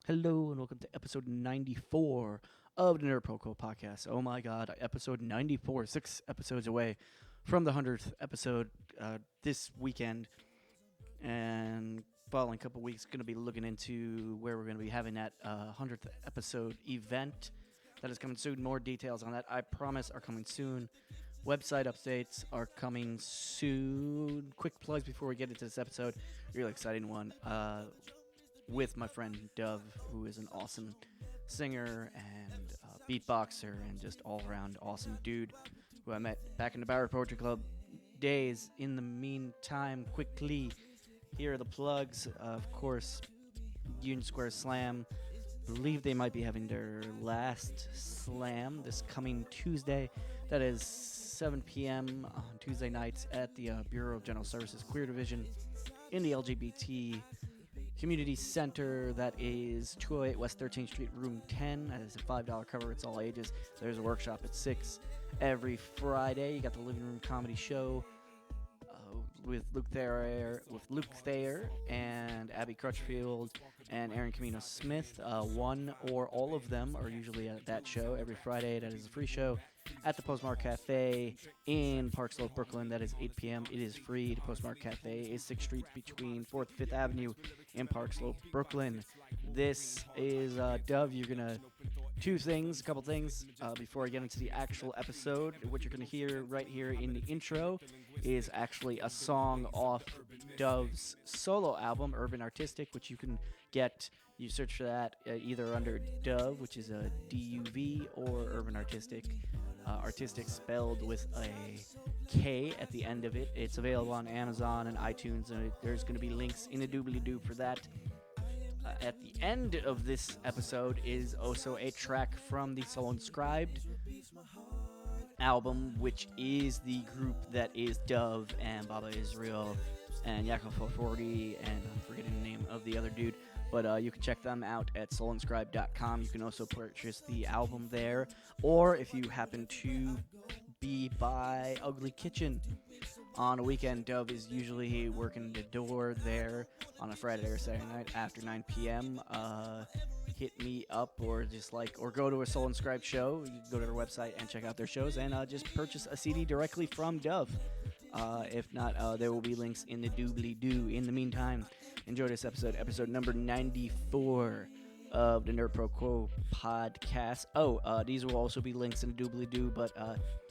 Hello and welcome to episode 94 of the NerdProQuo podcast. Oh my god, episode 94, 6 episodes away from the 100th episode this weekend. And following couple weeks, going to be looking into where we're going to be having that 100th episode event. That is coming soon. More details on that, I promise, are coming soon. Website updates are coming soon. Quick plugs before we get into this episode. Really exciting one. With my friend Dove, who is an awesome singer and beatboxer and just all-around awesome dude who I met back in the Bowery Poetry Club days. In the meantime, quickly, here are the plugs. Of course, Union Square Slam. Believe they might be having their last slam this coming Tuesday. That is 7 p.m. on Tuesday nights at the Bureau of General Services Queer Division in the LGBT Community Center. That is 208 West 13th Street, Room 10. That is a $5 cover. It's all ages. There's a workshop at 6 every Friday. You got the Living Room Comedy Show with Luke Thayer and Abby Crutchfield and Aaron Camino Smith. One or all of them are usually at that show every Friday. That is a free show at the Postmark Cafe in Park Slope, Brooklyn. That is 8 p.m. It is free. The Postmark Cafe is 6th Street between 4th and 5th Avenue in Park Slope, Brooklyn. This is Dove. You're going to a couple things before I get into the actual episode. What you're going to hear right here in the intro is actually a song off Dove's solo album, Urban Artistic, which you can get. You search for that either under Dove, which is a DUV, or Urban Artistic. Artistic spelled with a K at the end of it. It's available on Amazon and iTunes, and there's going to be links in the doobly-doo for that. At the end of this episode is also a track from the Soul Inscribed album, which is the group that is Dove and Baba Israel and Yaakov 440, and I'm forgetting the name of the other dude. But you can check them out at soulinscribed.com. You can also purchase the album there. Or if you happen to be by Ugly Kitchen on a weekend, Dove is usually working the door there on a Friday or Saturday night after 9 p.m. Hit me up or go to a Soul Inscribed show. You can go to their website and check out their shows and just purchase a CD directly from Dove. If not, there will be links in the doobly-doo. In the meantime, enjoy this episode number 94 of the NerdProQuo podcast. These will also be links in the doobly-doo, but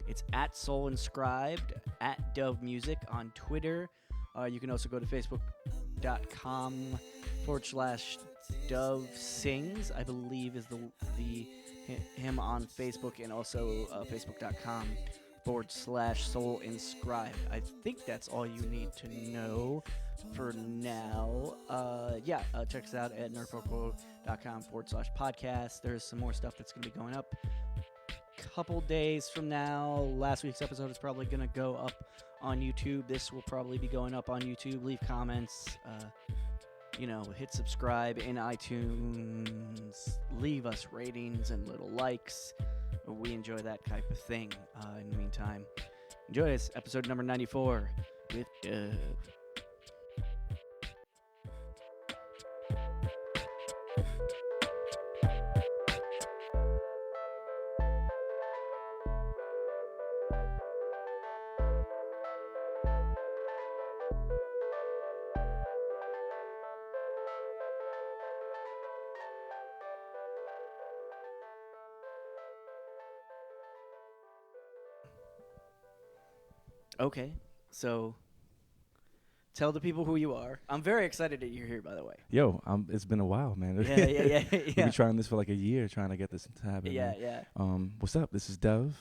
it's at Soul Inscribed, at Dove Music on Twitter. You can also go to facebook.com/Dove Sings, I believe is the him on Facebook, and also facebook.com/Soul Inscribed. I think that's all you need to know for now. Check us out at nerdproquo.com/podcast. There's some more stuff that's going to be going up couple days from now. Last week's episode is probably going to go up on YouTube. This will probably be going up on YouTube. Leave comments. Hit subscribe in iTunes. Leave us ratings and little likes. We enjoy that type of thing. In the meantime, enjoy this episode number 94 with Dove. Okay, so tell the people who you are. I'm very excited that you're here, by the way. Yo, it's been a while, man. Yeah. We've been trying this for like a year, trying to get this to happen. Yeah. What's up? This is Dove.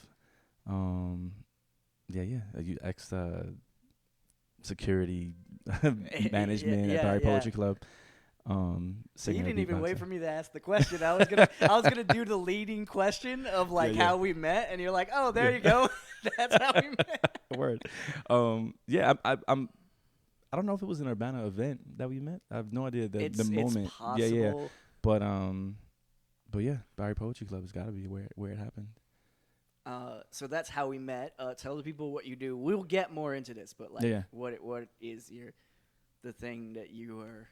You ex security management at Bowery Poetry Club. So you didn't even wait for me to ask the question. I was gonna do the leading question of how we met, and you're like, oh, there you go. That's how we met. Word. I don't know if it was an Urbana event that we met. I have no idea the moment. It's possible. Yeah. But yeah, Bowery Poetry Club has got to be where it happened. So that's how we met. Tell the people what you do. We'll get more into this, but what is the thing that you are?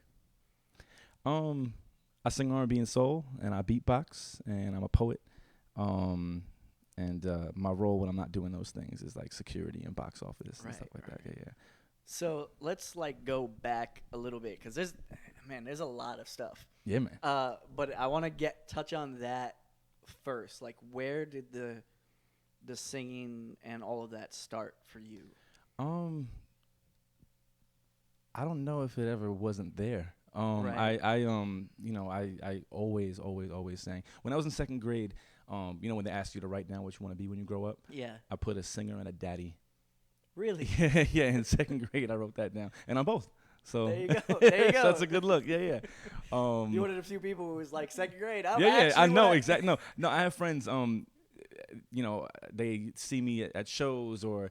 I sing R&B and soul, and I beatbox, and I'm a poet. And my role when I'm not doing those things is like security and box office and stuff like that. Yeah. So let's like go back a little bit because there's a lot of stuff. Yeah, man. But I want to touch on that first. Like, where did the singing and all of that start for you? I don't know if it ever wasn't there. Right. I always sang. When I was in second grade, when they asked you to write down what you want to be when you grow up, Yeah. I put a singer and a daddy. Really? Yeah. In second grade, I wrote that down, and I'm both. So there you go. There you go. So that's a good look. Yeah. You one of the few people who was like second grade. I know exactly. No, I have friends. They see me at shows or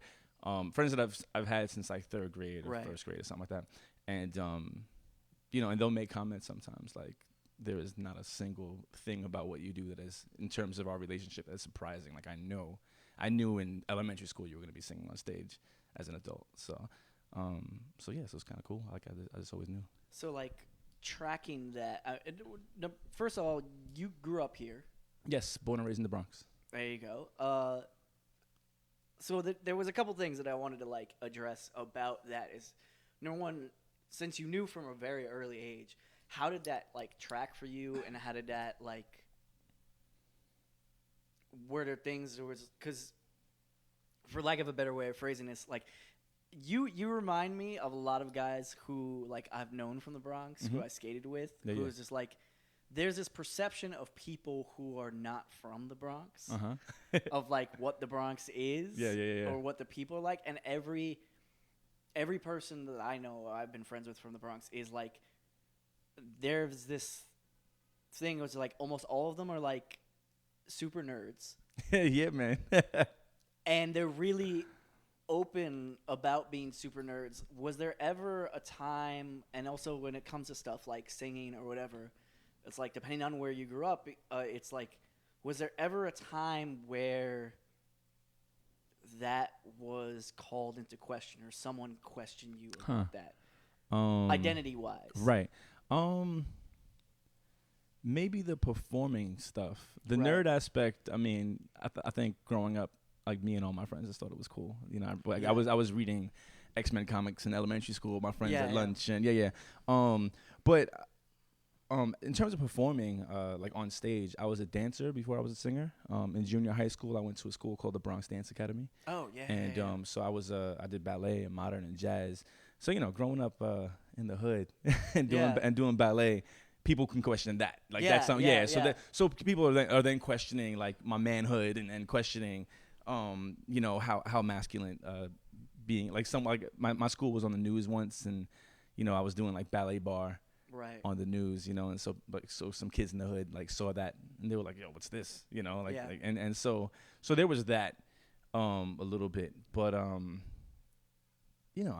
friends that I've had since like third grade or first grade or something like that, and and they'll make comments sometimes like there is not a single thing about what you do that is in terms of our relationship that's surprising. Like I knew in elementary school you were going to be singing on stage as an adult. So it's kind of cool. I just always knew. So like tracking that. First of all, you grew up here. Yes, born and raised in the Bronx. There you go. So there was a couple things that I wanted to like address about that. Is number one, since you knew from a very early age, how did that like track for you, and how did that like? Were there things there was because, for lack of a better way of phrasing this, like you remind me of a lot of guys who like I've known from the Bronx, who I skated with, who was just like. There's this perception of people who are not from the Bronx of like what the Bronx is or what the people are like. And every person that I know I've been friends with from the Bronx is like, there's this thing was like almost all of them are like super nerds. Yeah, man. And they're really open about being super nerds. Was there ever a time, and also when it comes to stuff like singing or whatever, it's like, depending on where you grew up, it's like, was there ever a time where that was called into question or someone questioned you about that? Identity-wise. Right. Maybe the performing stuff. The nerd aspect, I mean, I think growing up, like me and all my friends just thought it was cool. You know, I was reading X-Men comics in elementary school with my friends at lunch. And but... in terms of performing, like on stage, I was a dancer before I was a singer. In junior high school, I went to a school called the Bronx Dance Academy. Oh, yeah. And so I did ballet and modern and jazz. So, growing up in the hood and doing ballet, people can question that. Like that's something. So people are then questioning like my manhood and questioning, how masculine being. Like my school was on the news once, and I was doing like ballet bar. Right. On the news, and so some kids in the hood like saw that and they were like, "Yo, what's this?" And so there was that a little bit, but I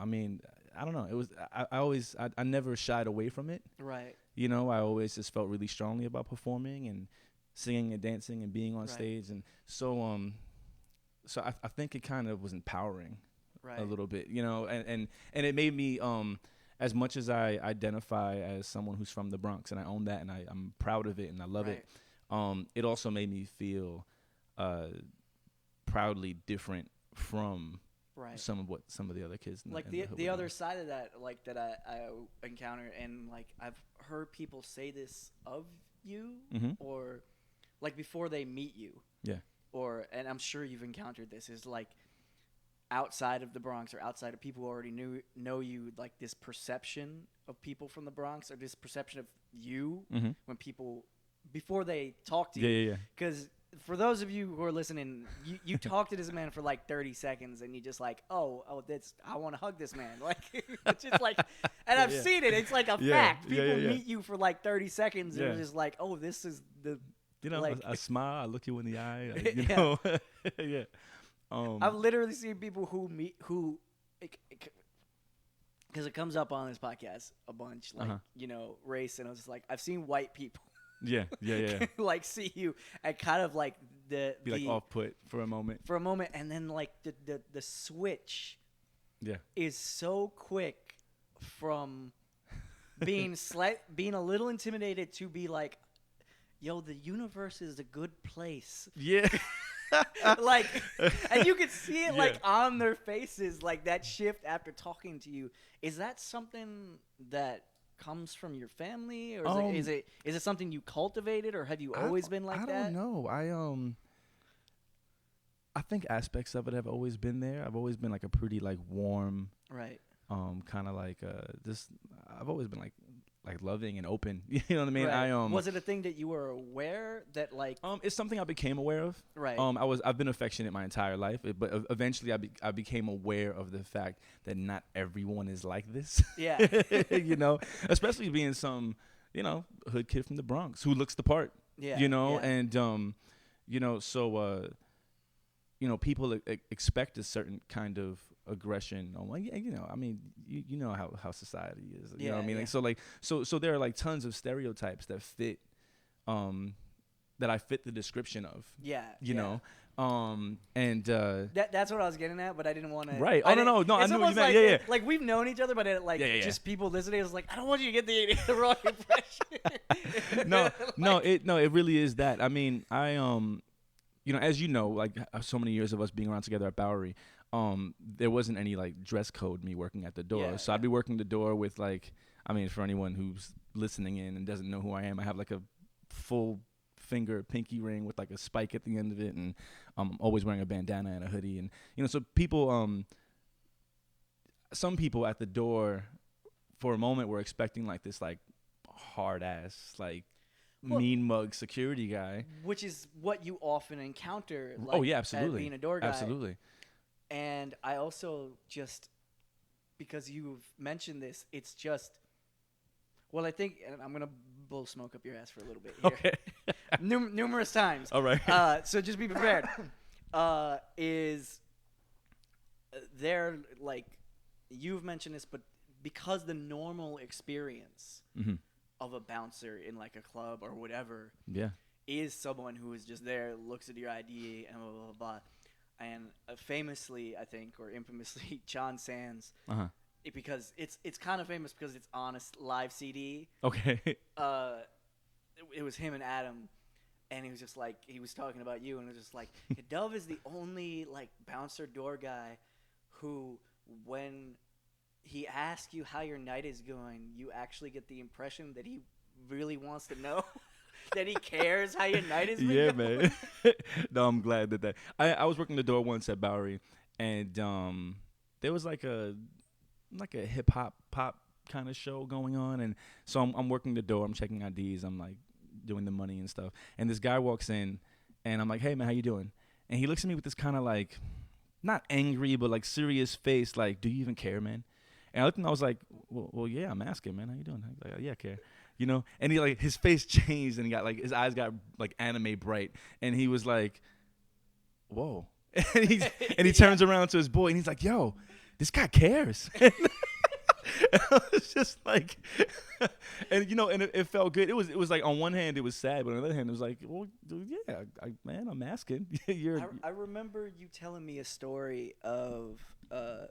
mean, I don't know. It was I never shied away from it. Right. I always just felt really strongly about performing and singing and dancing and being on stage, and so I think it kind of was empowering a little bit, and it made me as much as I identify as someone who's from the Bronx, and I own that, and I'm proud of it, and I love it, it also made me feel proudly different from some of the other kids. Like the other side of that, like that I encounter, and like I've heard people say this of you, or like before they meet you, and I'm sure you've encountered this, is like. Outside of the Bronx or outside of people who already know you, like this perception of people from the Bronx or this perception of you when people before they talk to you. Because for those of you who are listening, you talk to this man for like 30 seconds and you just like, oh, I want to hug this man. Like it's just like, and I've seen it. It's like a fact. People meet you for like 30 seconds and it's just like, oh, this is the. Like, I smile, I look you in the eye. Yeah. I've literally seen people who, because it comes up on this podcast a bunch, like race, and I was just like, I've seen white people, like see you and kind of like be like off put for a moment, and then like the switch, is so quick from being a little intimidated to be like, yo, the universe is a good place. Yeah. Like, and you could see it like on their faces, like that shift after talking to you. Is that something that comes from your family, or is it something you cultivated, or have you always been like that? I don't know. I think aspects of it have always been there. I've always been like a pretty like warm, right? Kind of like just I've always been like loving and open. You know what I mean? Right. Was it a thing that you were aware that like? It's something I became aware of. Right. I've been affectionate my entire life, but eventually I became aware of the fact that not everyone is like this. Yeah. You know, especially being some, you know, hood kid from the Bronx who looks the part. Yeah. You know, yeah. and you know, so you know, people expect a certain kind of aggression. You know, I mean, you know how society is. You know what I mean? Yeah. Like, so there are like tons of stereotypes that fit, that I fit the description of. Yeah. You know, and that's what I was getting at, but I didn't want to. Right. Oh no, I knew what you meant. Like, like we've known each other, but just people listening is like, I don't want you to get the wrong impression. No, it really is that. I mean, you know, as you know, like so many years of us being around together at Bowery, there wasn't any like dress code me working at the door. Yeah, so I'd be working the door with like, I mean, for anyone who's listening in and doesn't know who I am, I have like a full finger pinky ring with like a spike at the end of it, and I'm always wearing a bandana and a hoodie, and you know, so people, some people at the door, for a moment were expecting like this like hard ass like. Mean mug security guy, which is what you often encounter. Like, oh yeah, absolutely. Being a door guy, absolutely. And I also just because you've mentioned this, it's just. Well, I think, and I'm gonna blow smoke up your ass for a little bit here. Okay. Numerous times. All right. So just be prepared. Is there like you've mentioned this, but because the normal experience. Mm-hmm. Of a bouncer in like a club or whatever is someone who is just there, looks at your ID and blah, blah, blah, blah. And famously, I think, or infamously, John Sands, because it's kind of famous because it's on a live CD. Okay. It was him and Adam, and he was just like, he was talking about you, and it was just like, Dove is the only like bouncer door guy who, when he asks you how your night is going, you actually get the impression that he really wants to know, that he cares how your night is going. Yeah, man. No, I'm glad that I was working the door once at Bowery, and there was like a hip hop pop kind of show going on, and so I'm working the door, I'm checking IDs, I'm like doing the money and stuff, and this guy walks in, and I'm like, hey man, how you doing? And he looks at me with this kind of like, not angry, but like serious face, like, do you even care, man? And I looked and I was like, well, yeah, I'm asking, man, how you doing? He's like, yeah, I care, you know? And he like, his face changed and he got like, his eyes got like anime bright. And he was like, whoa. And he turns around to his boy and he's like, yo, this guy cares. And I was just like, and you know, and it felt good. It was like, on one hand, it was sad, but on the other hand, it was like, well, yeah, man, I'm asking. I remember you telling me a story of, I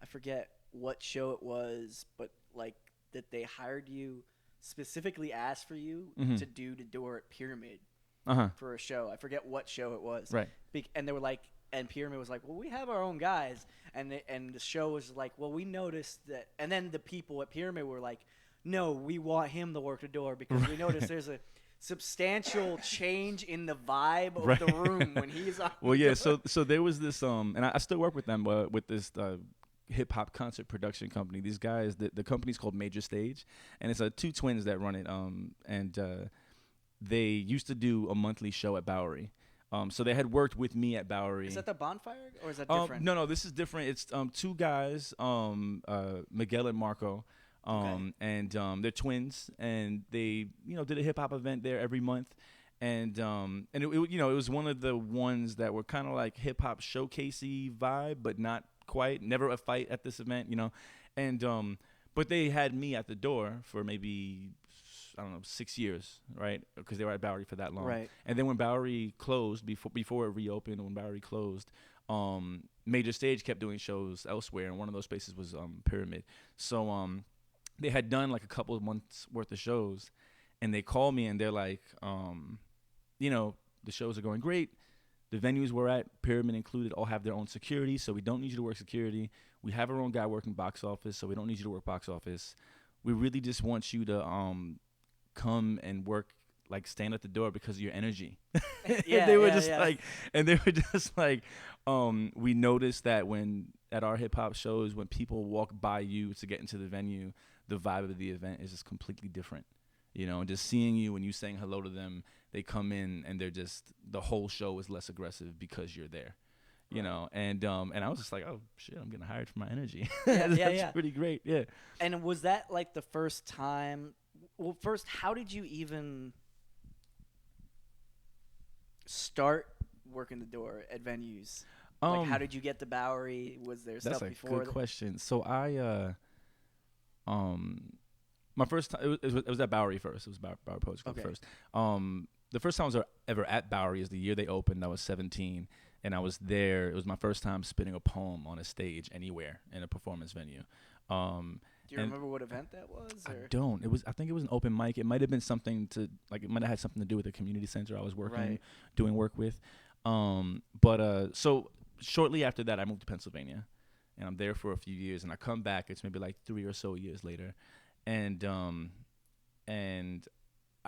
forget what show it was, but like that they hired you, specifically asked for you to do the door at Pyramid for a show. I forget what show it was. Right. And they were like, and Pyramid was like, well, we have our own guys. And the show was like, well, we noticed that. And then the people at Pyramid were like, no, we want him to work the door because we noticed there's a substantial change in the vibe of the room when he's on. Well, yeah. So there was this, and I still work with them, with this hip hop concert production company. These guys, the company's called Major Stage, and it's two twins that run it. And they used to do a monthly show at Bowery. So they had worked with me at Bowery. Is that the Bonfire, or is that different? No, this is different. It's two guys, Miguel and Marco, and they're twins, and they did a hip hop event there every month, and it was one of the ones that were kind of like hip hop showcasey vibe, but not quite. Never a fight at this event, and but they had me at the door for maybe, I don't know, 6 years, right? Because they were at Bowery for that long. Right. And then when Bowery closed, before it reopened, when Bowery closed, Major Stage kept doing shows elsewhere, and one of those spaces was Pyramid. So they had done like a couple of months worth of shows, and they called me and they're like, you know, the shows are going great. The venues we're at, Pyramid included, all have their own security, so we don't need you to work security. We have our own guy working box office, so we don't need you to work box office. We really just want you to come and work, like stand at the door because of your energy. Yeah, they were yeah, just yeah. like, and they were just like, we noticed that when at our hip hop shows, when people walk by you to get into the venue, the vibe of the event is just completely different. You know, and just seeing you when you saying hello to them, they come in and they're just, the whole show is less aggressive because you're there. You know, and I was just like, oh shit, I'm getting hired for my energy. Yeah, That's pretty great. Yeah. And was that like the first time? Well, first, how did you even start working the door at venues? Like, how did you get to Bowery? Was there That's stuff a before? good question. So I my first time it was at Bowery first. It was Bowery Poetry Club first. The first time I was ever at Bowery is the year they opened. I was 17, and I was there. It was my first time spitting a poem on a stage anywhere in a performance venue. Do you remember what event that was? Or? I don't. I think it was an open mic. It might have been something to, like, it might have had something to do with the community center I was doing work with. So shortly after that, I moved to Pennsylvania, and I'm there for a few years. And I come back. It's maybe like 3 or so years later, and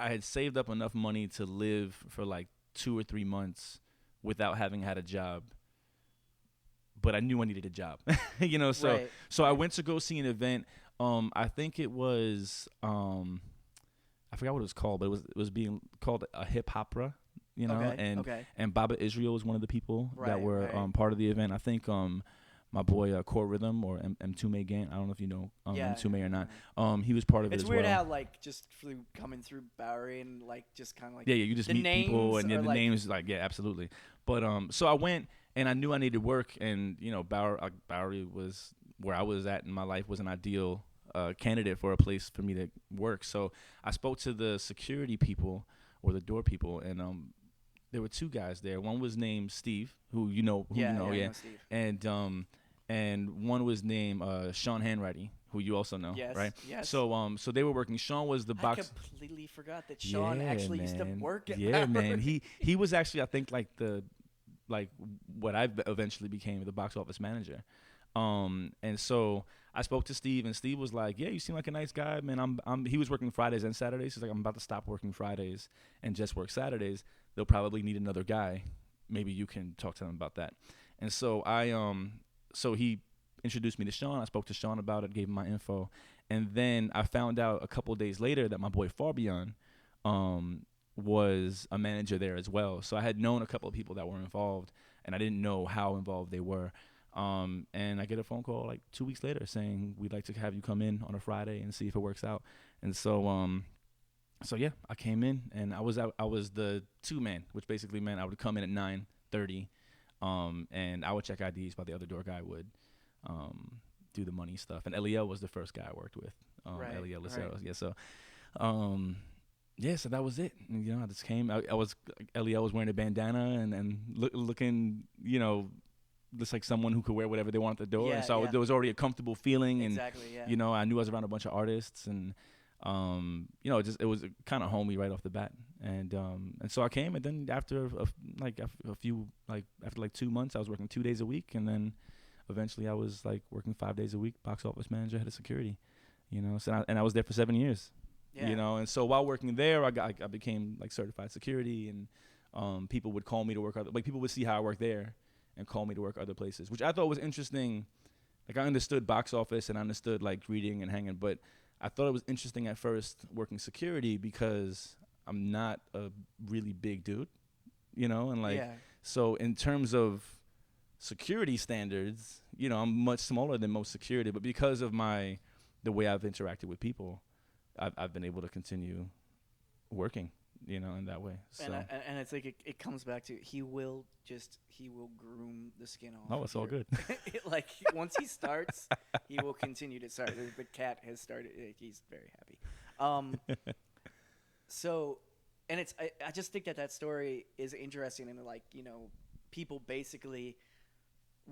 I had saved up enough money to live for like 2 or 3 months without having had a job. But I knew I needed a job, you know. So I went to go see an event. I think it was I forgot what it was called, but it was being called a hip opera, you know. And Baba Israel was one of the people that were part of the event. I think my boy Core Rhythm or M2 Gang. I don't know if you know M2 or not. He was part of it as well. It's weird how like just coming through Bowery and like just kind of like you just meet people and the names absolutely. But so I went and I knew I needed work, and you know Bowery was where I was at in my life, was an ideal candidate for a place for me to work. So I spoke to the security people or the door people, and there were 2 guys there. One was named Steve, who you know, I know Steve. And one was named Sean Hanratty, who you also know, right? Yes. So they were working. Sean was the box. I completely forgot that Sean actually used to work at Yeah, Bowery. man. He was actually, I think, like what I eventually became, the box office manager. And so I spoke to Steve, and Steve was like, "Yeah, you seem like a nice guy, man. He was working Fridays and Saturdays. He's like, I'm about to stop working Fridays and just work Saturdays. They'll probably need another guy. Maybe you can talk to them about that." And so so he introduced me to Sean. I spoke to Sean about it, gave him my info, and then I found out a couple of days later that my boy Fabian was a manager there as well. So I had known a couple of people that were involved, and I didn't know how involved they were. And I get a phone call like 2 weeks later saying, "We'd like to have you come in on a Friday and see if it works out." And so yeah, I came in, and I was the 2-man, which basically meant I would come in at 9:30, and I would check IDs while the other door guy would do the money stuff. And Eliel was the first guy I worked with. Eliel Laceros. Yeah. So so that was it. And, you know, I just came. Eliel was wearing a bandana and looking, you know, just like someone who could wear whatever they want at the door. There was already a comfortable feeling. And, you know, I knew I was around a bunch of artists, and, you know, it was kind of homey right off the bat. And so I came, and then after 2 months, I was working 2 days a week. And then eventually I was like working 5 days a week, box office manager, head of security, you know. So I was there for 7 years, you know. And so while working there, I became like certified security, and people would call me to work people would see how I worked there and call me to work other places, which I thought was interesting. Like, I understood box office and I understood like reading and hanging, but I thought it was interesting at first working security because I'm not a really big dude, you know, and so in terms of security standards, you know, I'm much smaller than most security, but because of the way I've interacted with people, I've been able to continue working, you know, in that way. So and it's like it comes back to he will groom the skin off. Oh, it's all good. Like once he starts, he will continue to start. The cat has started. He's very happy. So, and I just think that story is interesting, and like, you know, people basically,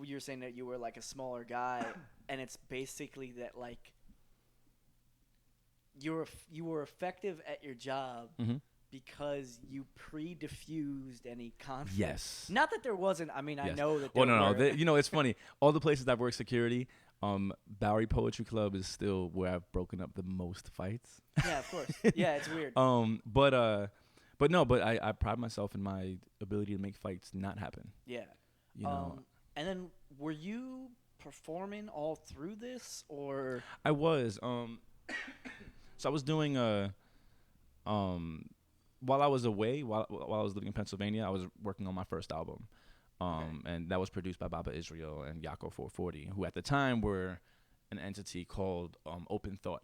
you're saying that you were like a smaller guy, and it's basically that like you were effective at your job because you pre-diffused any conflict. Yes. Not that there wasn't. I mean, Yes. I know that. Well, no. It's funny. All the places I've worked security, Bowery Poetry Club is still where I've broken up the most fights. Yeah, of course. Yeah, it's weird. But I pride myself in my ability to make fights not happen. Yeah. You know. And then were you performing all through this, or? I was. So I was doing while I was away, while I was living in Pennsylvania, I was working on my first album. And that was produced by Baba Israel and Yako 440, who at the time were an entity called Open Thought.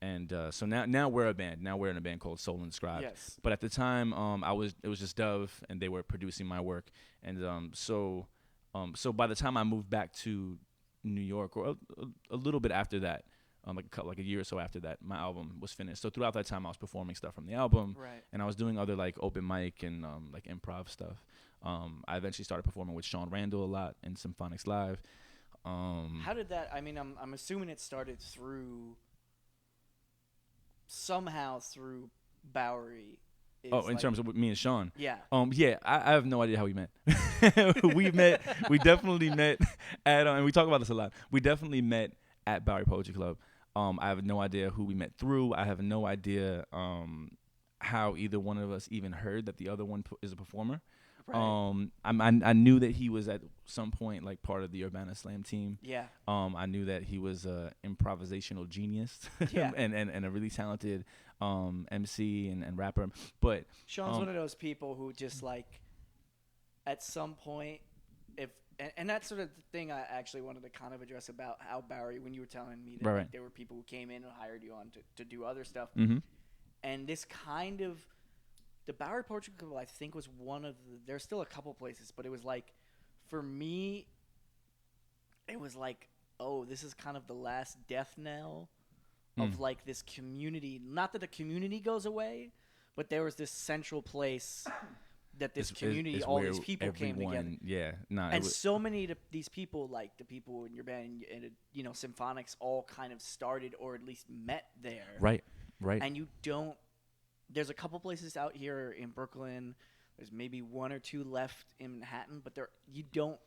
And so now we're a band. Now we're in a band called Soul Inscribed. Yes. But at the time, it was just Dove, and they were producing my work. And so by the time I moved back to New York, or a little bit after that, like a year or so after that, my album was finished. So throughout that time, I was performing stuff from the album, right, and I was doing other like open mic and like improv stuff. I eventually started performing with Sean Randall a lot in Symphonics Live. How did that? I mean, I'm assuming it started somehow through Bowery. In terms of me and Sean. Yeah. Yeah, I have no idea how we met. We definitely met at, and we talk about this a lot. We definitely met at Bowery Poetry Club. I have no idea who we met through. I have no idea how either one of us even heard that the other one is a performer. Right. I knew that he was at some point like part of the Urbana Slam team. Yeah. I knew that he was a improvisational genius. Yeah. and a really talented MC and rapper. But Sean's one of those people who just like at some point, and that's sort of the thing I actually wanted to kind of address about how Bowery, when you were telling me that right. Like, there were people who came in and hired you on to do other stuff. Mm-hmm. And this kind of, the Bowery Poetry Club, I think, was one of the, there's still a couple places, but it was like, for me, it was like, oh, this is kind of the last death knell of like this community. Not that the community goes away, but there was this central place that this community, all these people came together. Yeah, and so many of these people, like the people in your band and Symphonics, all kind of started or at least met there. Right. And you don't. There's a couple places out here in Brooklyn. There's maybe one or two left in Manhattan, but you don't.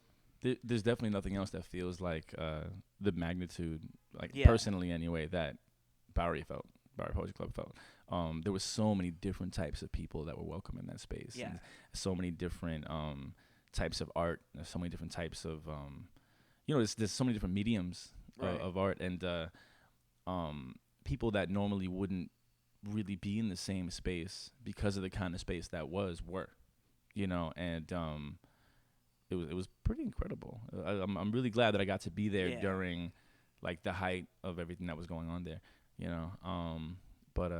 There's definitely nothing else that feels like the magnitude, like Yeah. personally anyway, that Bowery Poetry Club felt. There were so many different types of people that were welcome in that space. Yeah. And so many different types of art. There's so many different types of, there's so many different mediums of art, and people that normally wouldn't really be in the same space because of the kind of space that were, and it was pretty incredible. I'm really glad that I got to be there during like the height of everything that was going on there, But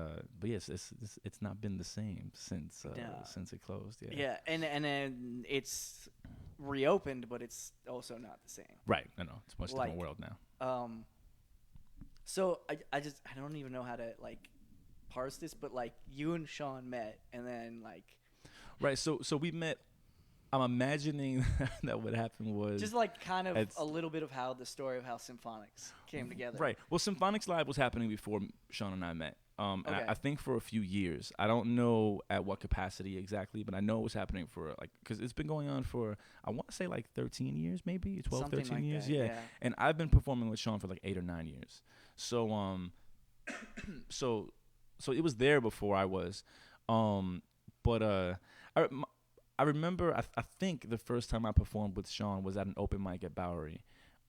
yes, it's not been the same since it closed. Yeah, and then it's reopened, but it's also not the same. Right. I know, it's a much different world now. So I don't even know how to like parse this, but like you and Sean met, and then like. Right. So we met. I'm imagining that what happened was just like kind of a little bit of how the story of how Symphonics came together. Right. Well, Symphonics Live was happening before Sean and I met. And I think for a few years. I don't know at what capacity exactly, but I know it was happening for because it's been going on for, I want to say like 13 years, maybe 12, something 13 like years. That, yeah. And I've been performing with Sean for like 8 or 9 years. So, so it was there before I was. I remember, I think the first time I performed with Sean was at an open mic at Bowery.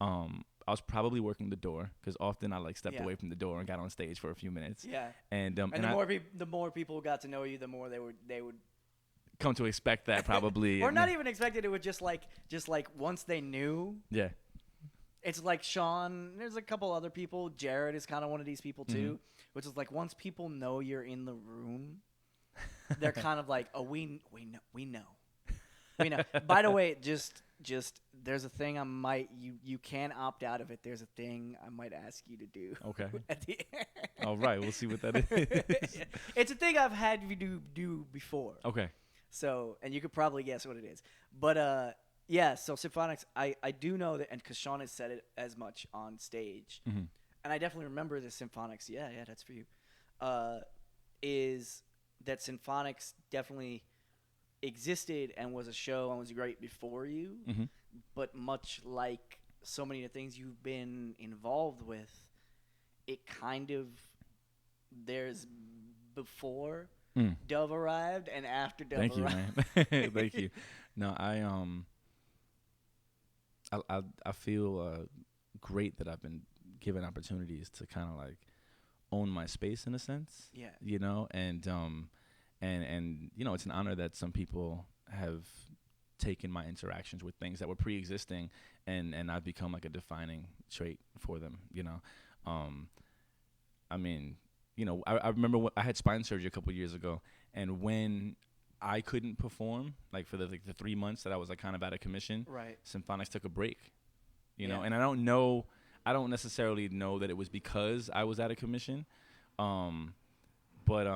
I was probably working the door because often I like stepped away from the door and got on stage for a few minutes. Yeah. And the more people got to know you, the more they would come to expect that probably. Or not even expected. It would just like once they knew. Yeah. It's like Sean. There's a couple other people. Jared is kind of one of these people too, which is like once people know you're in the room, they're kind of like, oh, we know. By the way, just there's a thing you can opt out of it. There's a thing I might ask you to do. Okay. At the end. All right, we'll see what that is. It's a thing I've had you do before. Okay. So, and you could probably guess what it is. But yeah, so Symphonics, I do know that, and because Sean has said it as much on stage, and I definitely remember the Symphonics. Yeah, that's for you. uh, is that Symphonics definitely existed and was a show and was great before you, Mm-hmm. but much like so many of the things you've been involved with, it kind of there's before Dove arrived and after Dove Thank you, arrived. man. Thank you. No, I feel great that I've been given opportunities to kind of like own my space in a sense. Yeah. You know, and you know, it's an honor that some people have taken my interactions with things that were pre-existing, and I've become like a defining trait for them. You know, I mean, you know, I remember when I had spine surgery a couple years ago, and when I couldn't perform, like for the 3 months that I was like kind of out of commission, Right. Symphonics took a break. You know, Yeah. and I don't necessarily know that it was because I was out of commission, but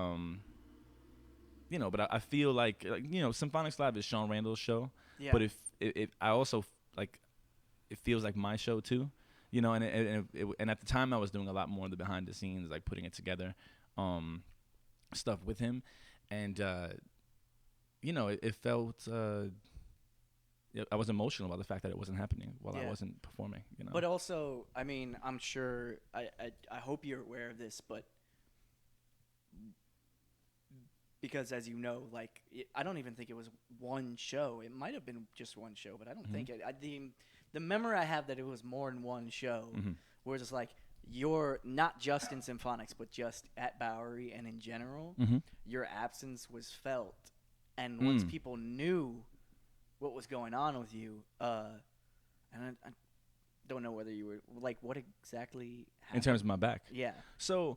you know, but I feel like you know, Symphonics Live is Sean Randall's show, Yeah. but if I also like, it feels like my show too, you know, and at the time I was doing a lot more of the behind the scenes, like putting it together, stuff with him, and you know, it felt. I was emotional about the fact that it wasn't happening while I wasn't performing, you know. But also, I mean, I'm sure, I hope you're aware of this, but because as you know, like, I don't even think it was one show. It might have been just one show, but I don't think it. The memory I have that it was more than one show, where it's like you're not just in Symphonics, but just at Bowery and in general, your absence was felt. And once people knew what was going on with you, and I don't know whether you were like, what exactly happened? In terms of my back. Yeah. So,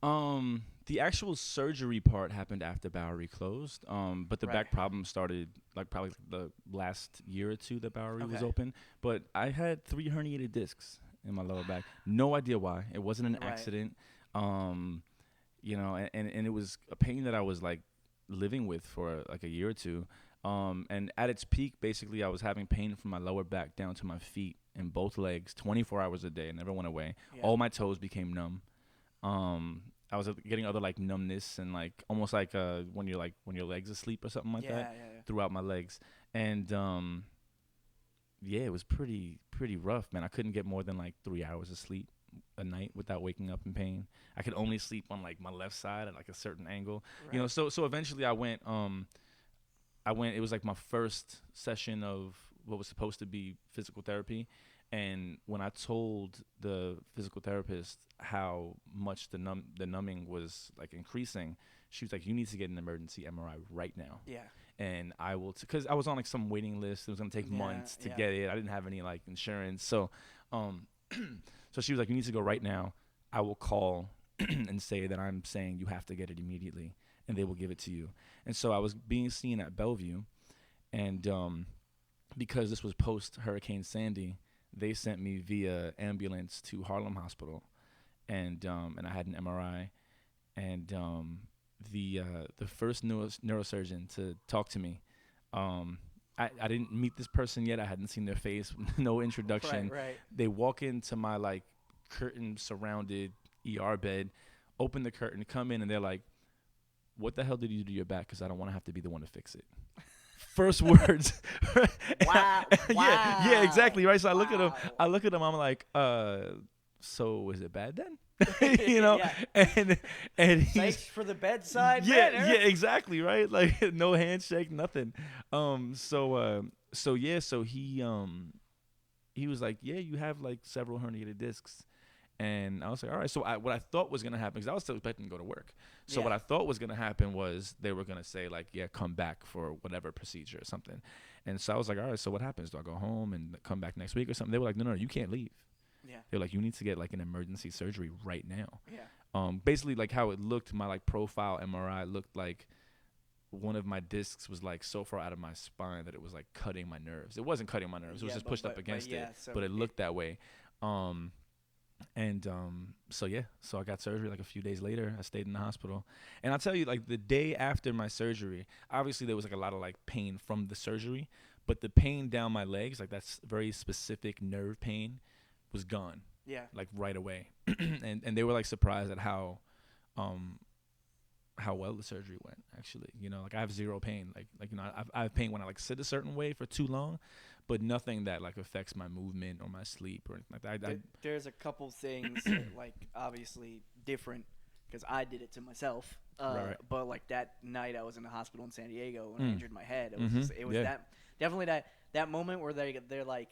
the actual surgery part happened after Bowery closed. But the back problem started like probably the last year or two that Bowery was open. But I had 3 herniated discs in my lower back. No idea why. It wasn't an accident. You know, and it was a pain that I was like living with for like a year or two. And at its peak, basically, I was having pain from my lower back down to my feet and both legs 24 hours a day. It never went away. Yeah. All my toes became numb. I was getting other like numbness and like almost like when your legs asleep or something like that throughout my legs. And yeah, it was pretty rough, man. I couldn't get more than like 3 hours of sleep a night without waking up in pain. I could only sleep on like my left side at like a certain angle. Right. You know, so eventually I went it was like my first session of what was supposed to be physical therapy. And when I told the physical therapist how much the numbing was like increasing, she was like, "You need to get an emergency MRI right now." Yeah. And I will, because I was on like some waiting list. It was gonna take months to get it. I didn't have any like insurance, so so she was like, "You need to go right now. I will call and say that I'm saying you have to get it immediately, and they will give it to you." And so I was being seen at Bellevue, and because this was post Hurricane Sandy, they sent me via ambulance to Harlem Hospital, and I had an MRI, and the first neurosurgeon to talk to me, I didn't meet this person yet. I hadn't seen their face, no introduction. Right. They walk into my like curtain surrounded ER bed, open the curtain, come in, and they're like, "What the hell did you do to your back? Because I don't want to have to be the one to fix it." First words. Wow. Yeah, exactly, right? So I look at him, I'm like, so is it bad then? You know? And he's, thanks for the bedside manner. Yeah, exactly, right? Like no handshake, nothing. So he was like, "Yeah, you have like several herniated discs." And I was like, all right. So what I thought was going to happen, because I was still expecting to go to work. So what I thought was going to happen was they were going to say, like, yeah, come back for whatever procedure or something. And so I was like, all right, so what happens? Do I go home and come back next week or something? They were like, no, you can't leave. Yeah. They were like, you need to get, like, an emergency surgery right now. Yeah. Basically, like, how it looked, my, like, profile MRI looked like one of my discs was, like, so far out of my spine that it was, like, cutting my nerves. It wasn't cutting my nerves. It was just pushed up against it. So but it looked that way. And so I got surgery like a few days later. I stayed in the hospital, and I'll tell you, like the day after my surgery, obviously there was like a lot of like pain from the surgery, but the pain down my legs, like that's very specific nerve pain, was gone. Yeah, like right away. and they were like surprised at how how well the surgery went. Actually, like I have zero pain. I have pain when I like sit a certain way for too long, but nothing that like affects my movement or my sleep or anything like that. There's a couple things that, like, obviously different because I did it to myself. Right. But like that night I was in the hospispital in San Diego when I injured my head. It was that definitely that moment where they're like,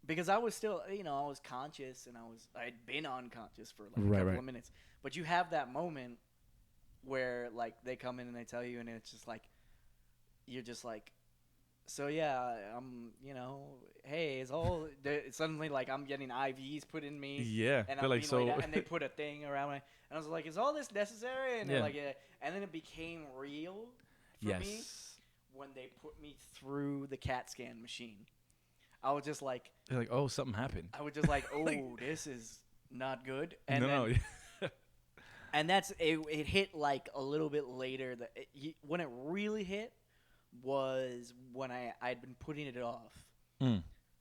because I was still, I was conscious and I'd been unconscious for like a couple of minutes. But you have that moment where like they come in and they tell you, and it's just like, you're just like, so yeah, hey, it's suddenly like I'm getting IVs put in me. Yeah. And I'm like, so and they put a thing around me, and I was like, is all this necessary? And they're like, yeah. And then it became real for me when they put me through the CAT scan machine. I was just like, they're like, oh, something happened. I was just like, oh, this is not good. And no. And it hit like a little bit later. When it really hit was when I'd been putting it off,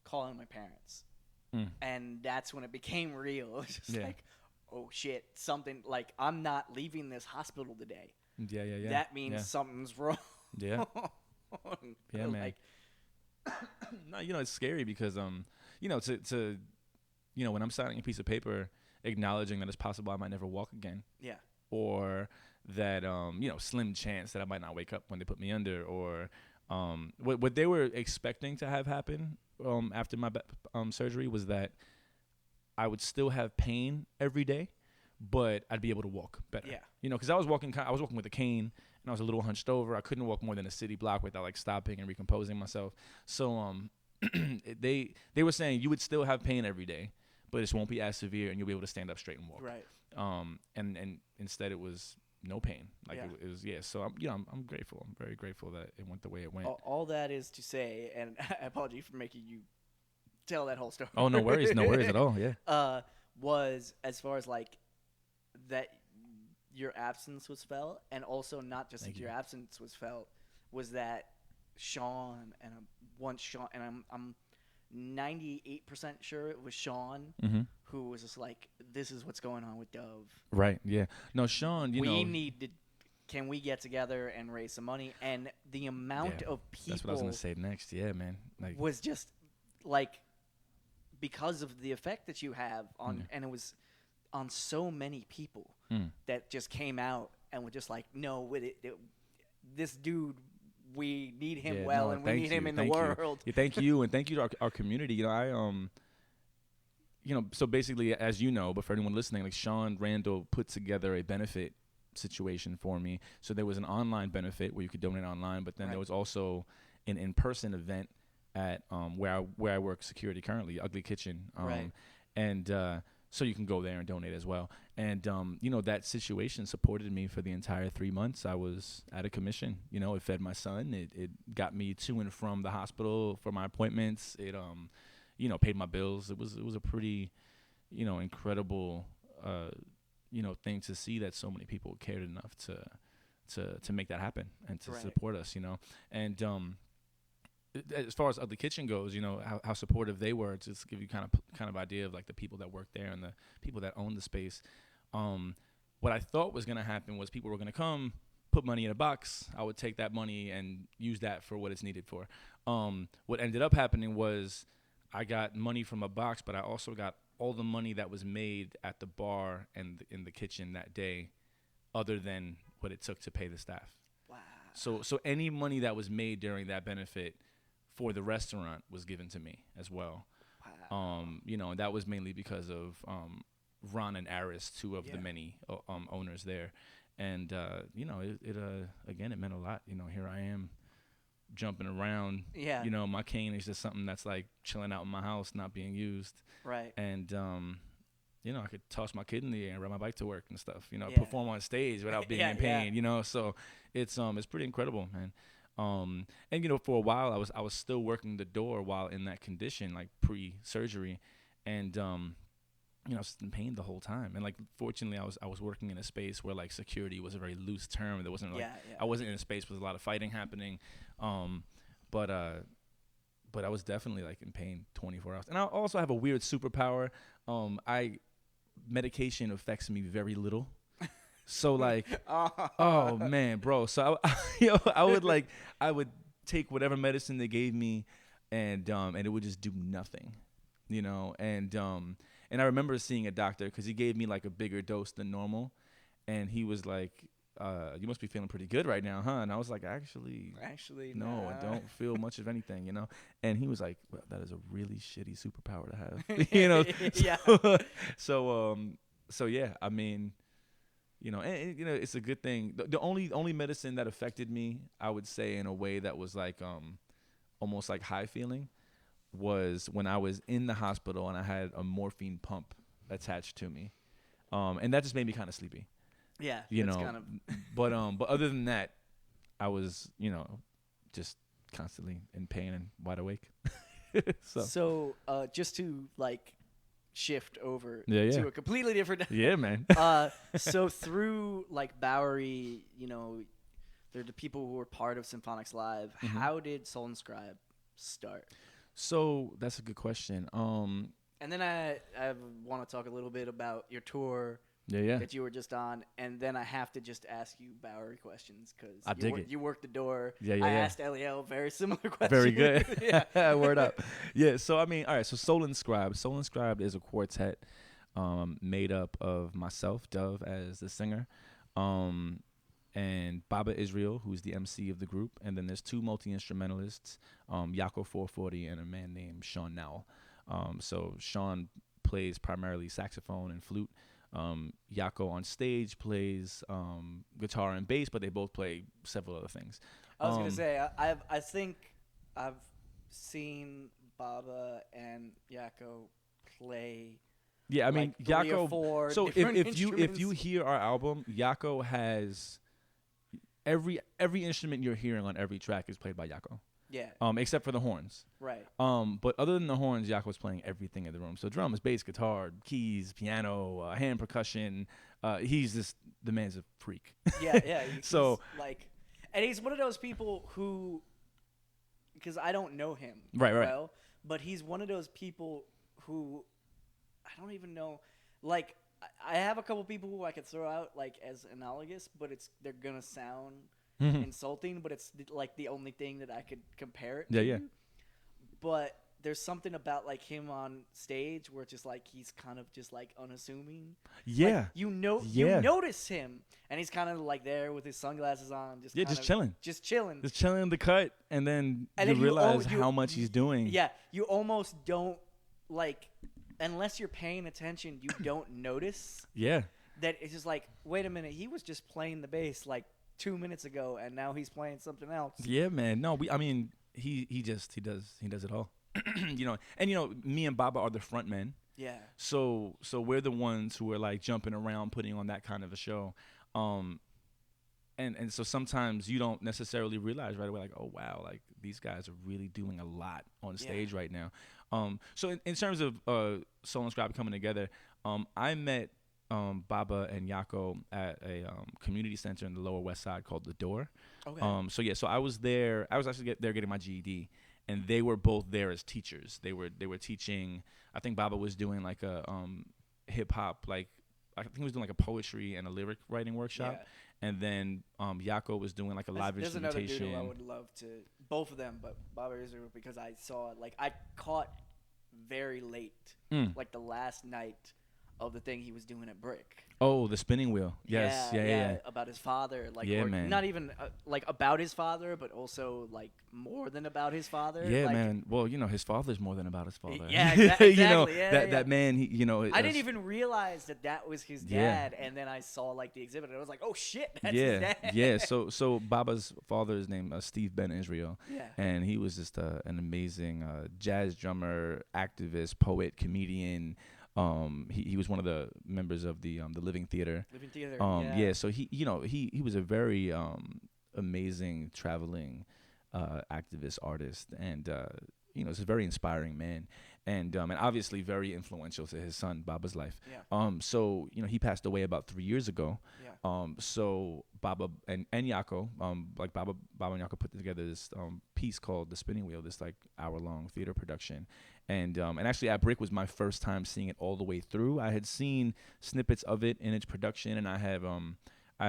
calling my parents, and that's when it became real. It was just like, oh shit, something, like, I'm not leaving this hospital today. Yeah. That means something's wrong. Yeah. Yeah, man. Like, no, it's scary because to when I'm signing a piece of paper acknowledging that it's possible I might never walk again. Yeah. Or that slim chance that I might not wake up when they put me under, or what they were expecting to have happen after my surgery was that I would still have pain every day, but I'd be able to walk better. Yeah. Because I was walking with a cane, and I was a little hunched over. I couldn't walk more than a city block without like stopping and recomposing myself. So they were saying you would still have pain every day, but it won't be as severe, and you'll be able to stand up straight and walk. Right. And instead it was no pain. Like it was. So I'm grateful. I'm very grateful that it went the way it went. All that is to say, and I apologize for making you tell that whole story. Oh, no worries at all. Yeah. Was as far as like that your absence was felt, and also not just that your absence was felt, was that Sean and I'm 98% sure it was Sean who was just like, this is what's going on with Dove. Right. Yeah. No, Sean, can we get together and raise some money? And the amount of people. That's what I was going to say next. Yeah, man. Like, was just like, because of the effect that you have on, and it was on so many people that just came out and were just like, no, this dude, we need him and we need him in the world. Yeah, thank you, and thank you to our community. So basically, as you know, but for anyone listening, like Sean Randall put together a benefit situation for me. So there was an online benefit where you could donate online, but then there was also an in-person event at where I work security currently, Ugly Kitchen. And so you can go there and donate as well. And, that situation supported me for the entire 3 months. I was at a commission. It fed my son. It got me to and from the hospital for my appointments. It, paid my bills. It was a pretty, incredible, thing to see that so many people cared enough to make that happen and to support us, And as far as Ugly Kitchen goes, how supportive they were, to just give you kind of idea of like the people that work there and the people that own the space. What I thought was going to happen was people were going to come, put money in a box. I would take that money and use that for what it's needed for. What ended up happening was I got money from a box, but I also got all the money that was made at the bar and in the kitchen that day, other than what it took to pay the staff. Wow. So any money that was made during that benefit for the restaurant was given to me as well. Wow. And that was mainly because of Ron and Aris, two of the many owners there. And it meant a lot. Here I am jumping around. Yeah. My cane is just something that's like chilling out in my house, not being used. Right. And I could toss my kid in the air and ride my bike to work and stuff. Perform on stage without being in pain. So it's pretty incredible, man. And for a while I was still working the door while in that condition, like pre-surgery, and I was in pain the whole time. And like fortunately I was working in a space where like security was a very loose term. There wasn't I wasn't in a space with a lot of fighting happening, but I was definitely like in pain 24 hours. And I also have a weird superpower. medication affects me very little. So like, oh man, bro. So I would take whatever medicine they gave me, and it would just do nothing, And I remember seeing a doctor because he gave me like a bigger dose than normal, and he was like, "You must be feeling pretty good right now, huh?" And I was like, "Actually, no, nah. I don't feel much of anything, And he was like, "Well, that is a really shitty superpower to have, Yeah. So yeah, I mean. It's a good thing. The only medicine that affected me, I would say, in a way that was like almost like high feeling, was when I was in the hospital and I had a morphine pump attached to me, and that just made me kind of sleepy. Yeah, kind of. But other than that, I was just constantly in pain and wide awake. So just to like shift over to a completely different yeah, man. So through like Bowery, they're the people who were part of Symphonics Live. Mm-hmm. How did Soul Inscribed start? So that's a good question. And then I want to talk a little bit about your tour that you were just on, and then I have to just ask you Bowery questions because you worked the door. I asked Eliel very similar questions. Very good. Yeah. Word up. Yeah, so I mean, all right, so Soul Inscribed. Soul Inscribed is a quartet made up of myself, Dove, as the singer, and Baba Israel, who's the MC of the group, and then there's two multi-instrumentalists, Yako 440 and a man named Sean Nowell. So Sean plays primarily saxophone and flute. Yako on stage plays guitar and bass, but they both play several other things. I was gonna say I think I've seen Baba and Yako play. Yeah, I mean like Yako. 3 or 4 so if you instruments. hear our album, Yako has every instrument you're hearing on every track is played by Yako. Yeah. Except for the horns. Right. But other than the horns, Yako's playing everything in the room. So drums, bass, guitar, keys, piano, hand percussion. He's just the man's a freak. Yeah. So like, and he's one of those people who, because I don't know him right. well, but he's one of those people who I don't even know. Like, I have a couple people who I could throw out like as analogous, but they're gonna sound insulting, but it's like the only thing that I could compare it to. Yeah. But there's something about like him on stage where it's just like he's kind of just like unassuming. Yeah. Like, you notice him and he's kind of like there with his sunglasses on, just chilling. Just chilling in the cut, and then you realize how much he's doing. Yeah, you almost don't like, unless you're paying attention, you don't notice. Yeah. That it's just like, wait a minute, he was just playing the bass like 2 minutes ago, and now he's playing something else. Yeah, man. No, he does it all. Me and Baba are the front men. Yeah. So we're the ones who are like jumping around, putting on that kind of a show. And so sometimes you don't necessarily realize right away, like, oh wow, like these guys are really doing a lot on stage right now. So in terms of Soul Inscribed coming together, I met Baba and Yako at a community center in the Lower West Side called The Door. Okay. So I was there. I was actually there getting my GED, and they were both there as teachers. They were teaching. I think Baba was doing like a hip hop, like I think he was doing like a poetry and a lyric writing workshop, and then Yako was doing like a live instrumentation. There's another dude who I would love to, both of them, but Baba Israel, because I saw like I caught very late, like the last night of the thing he was doing at Brick. Oh, the spinning wheel. Yes. Yeah. About his father. Like, man. Not even like about his father, but also like more than about his father. Yeah, like, man. Well, his father's more than about his father. Yeah, exactly. That man, I didn't even realize that was his dad, and then I saw like the exhibit, and I was like, oh shit, that's his dad. Yeah. So Baba's father is named Steve Ben Israel. Yeah. And he was just an amazing jazz drummer, activist, poet, comedian. He was one of the members of the Living Theater. Yeah. So he was a very amazing traveling activist artist, and is a very inspiring man, and obviously very influential to his son Baba's life. Yeah. So he passed away about 3 years ago. Yeah. So Baba and Yako, like Baba and Yako put together this piece called The Spinning Wheel, this like hour-long theater production, and actually at Brick was my first time seeing it all the way through. I had seen snippets of it in its production, and I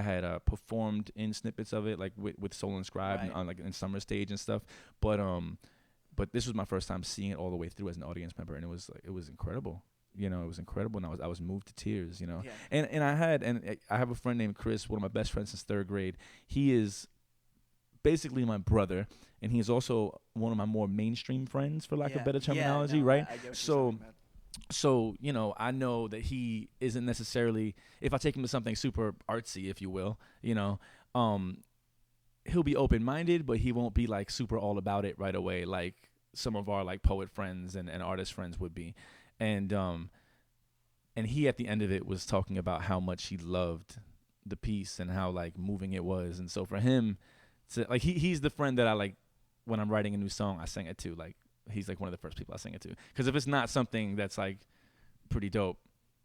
had performed in snippets of it, like with Soul Inscribed, Right. on like in summer stage and stuff. But this was my first time seeing it all the way through as an audience member, and it was incredible. It was incredible, and I was moved to tears. Yeah. And I have a friend named Chris, one of my best friends since third grade. He is basically my brother, and he's also one of my more mainstream friends, for lack of better terminology, right? I get what So. you're talking about. So, I know that he isn't necessarily, if I take him to something super artsy, if you will, he'll be open-minded, but he won't be like super all about it right away, like some of our like poet friends and artist friends would be. And he at the end of it was talking about how much he loved the piece and how like moving it was. And so for him to like, he's the friend that I like when I'm writing a new song, I sing it to. Like, he's like one of the first people I sing it to. Because if it's not something that's like pretty dope,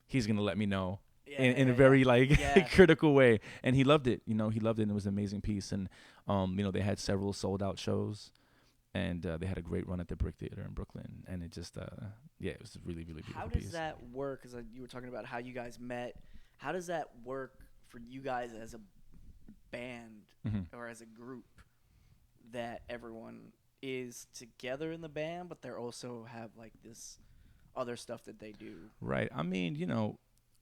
he's gonna let me know in a very like critical way. And he loved it. He loved it, and it was an amazing piece. And they had several sold out shows, and they had a great run at the Brick Theater in Brooklyn. And it just it was a really, really beautiful piece. How does that work? Because you were talking about how you guys met. How does that work for you guys as a band or as a group, that everyone is together in the band, but they also have like this other stuff that they do? Right. I mean,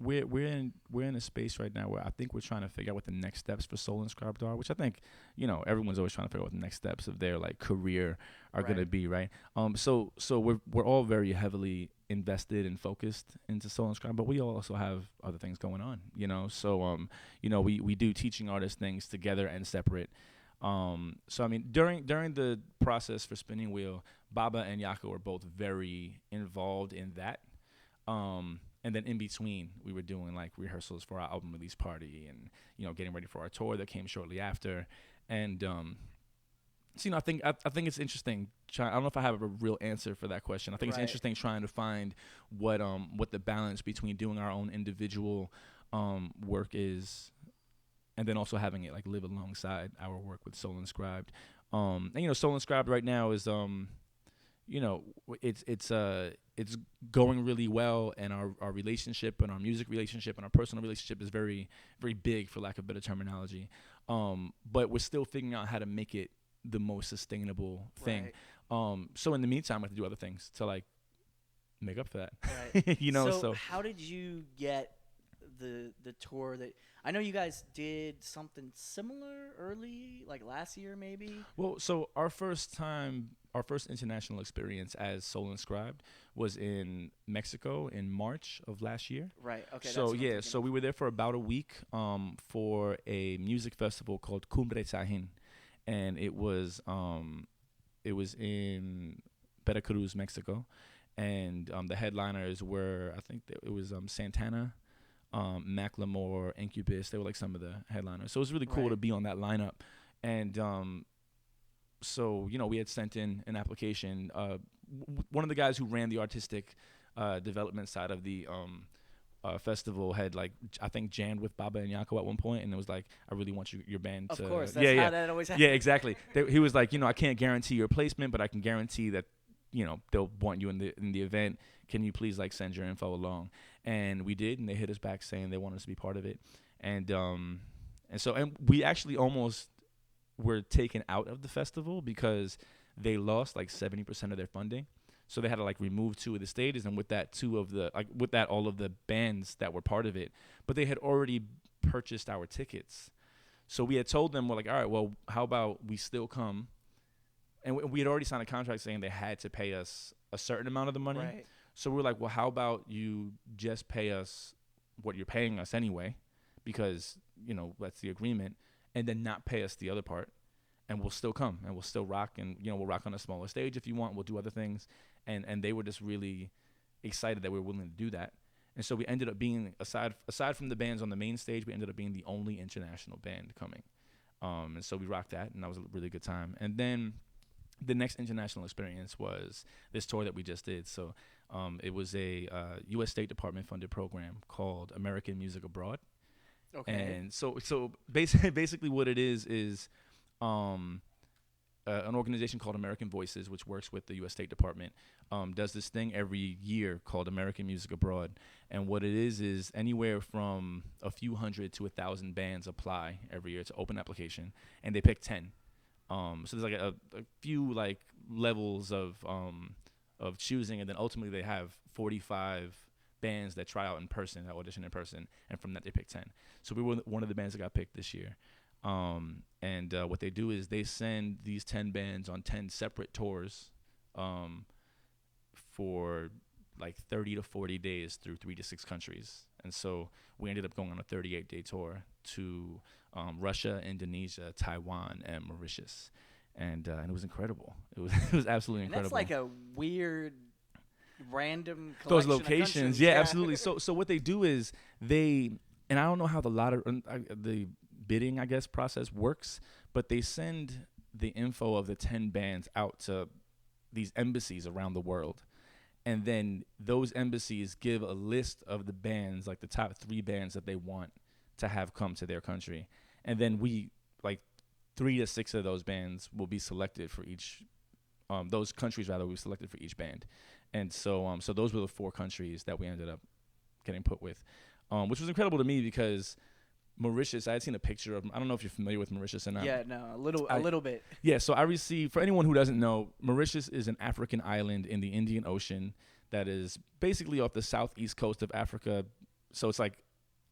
we're in a space right now where I think we're trying to figure out what the next steps for Soul Inscribed are, which I think, everyone's always trying to figure out what the next steps of their like career are going to be, right? So we're all very heavily invested and focused into Soul Inscribed, but we also have other things going on, So we do teaching artists things together and separate. So I mean, during the process for Spinning Wheel, Baba and Yako were both very involved in that. And then in between, we were doing like rehearsals for our album release party, and getting ready for our tour that came shortly after. And so I think it's interesting. I don't know if I have a real answer for that question. I think it's interesting trying to find what the balance between doing our own individual work is, and then also having it like live alongside our work with Soul Inscribed. And Soul Inscribed right now is it's going really well, and our relationship and our music relationship and our personal relationship is very, very big, for lack of better terminology. But we're still figuring out how to make it the most sustainable thing. So in the meantime, we have to do other things to like make up for that. Right. So how did you get the tour that I know you guys did something similar early, like last year maybe? Well, so our first international experience as Soul Inscribed was in Mexico in March of last year. Right. Okay. So we were there for about a week for a music festival called Cumbre Tajín, and it was in Veracruz, Mexico, and the headliners were, I think it was Santana, Macklemore, Incubus. They were like some of the headliners. So it was really cool to be on that lineup. And so, we had sent in an application. One of the guys who ran the artistic development side of the festival had, like, I think jammed with Baba and Yako at one point, and it was like, I really want your band to... Of course, that's how that always happens. Yeah, exactly. He was like, I can't guarantee your placement, but I can guarantee that, they'll want you in the event. Can you please like send your info along? And we did, and they hit us back saying they wanted us to be part of it. And we actually almost were taken out of the festival because they lost like 70% of their funding. So they had to like remove 2 of the stages, and with that all of the bands that were part of it. But they had already purchased our tickets. So we had told them, we're like, all right, well, how about we still come? And we had already signed a contract saying they had to pay us a certain amount of the money. Right. So we were like, well, how about you just pay us what you're paying us anyway, because, that's the agreement, and then not pay us the other part, and we'll still come, and we'll still rock, and, we'll rock on a smaller stage if you want. We'll do other things. And they were just really excited that we were willing to do that. And so we ended up being, aside from the bands on the main stage, we ended up being the only international band coming. And so we rocked that, and that was a really good time. And then the next international experience was this tour that we just did. So it was a U.S. State Department funded program called American Music Abroad. Okay. And so basically what it is um, an organization called American Voices, which works with the U.S. State Department, does this thing every year called American Music Abroad. And what it is anywhere from a few hundred to 1,000 bands apply every year. It's an open application, and they pick 10. So there's like a few like levels of choosing, and then ultimately they have 45 bands that try out in person, that audition in person, and from that they pick 10. So we were one of the bands that got picked this year. And what they do is they send these 10 bands on 10 separate tours for like 30 to 40 days through 3 to 6 countries. And so we ended up going on a 38-day tour to Russia, Indonesia, Taiwan, and Mauritius. And it was incredible. It was absolutely incredible. And that's like a weird random collection those locations. of Yeah, absolutely. So what they do is and I don't know how the bidding, I guess, process works, but they send the info of the 10 bands out to these embassies around the world. And then those embassies give a list of the bands, like the top 3 bands that they want to have come to their country. And then 3 to 6 of those bands will be selected for each, those countries rather will be selected for each band. And so those were the 4 countries that we ended up getting put with, which was incredible to me because Mauritius, I had seen a picture of, I don't know if you're familiar with Mauritius or not. Yeah, no, a little bit. Yeah, so I received, for anyone who doesn't know, Mauritius is an African island in the Indian Ocean that is basically off the southeast coast of Africa. So it's like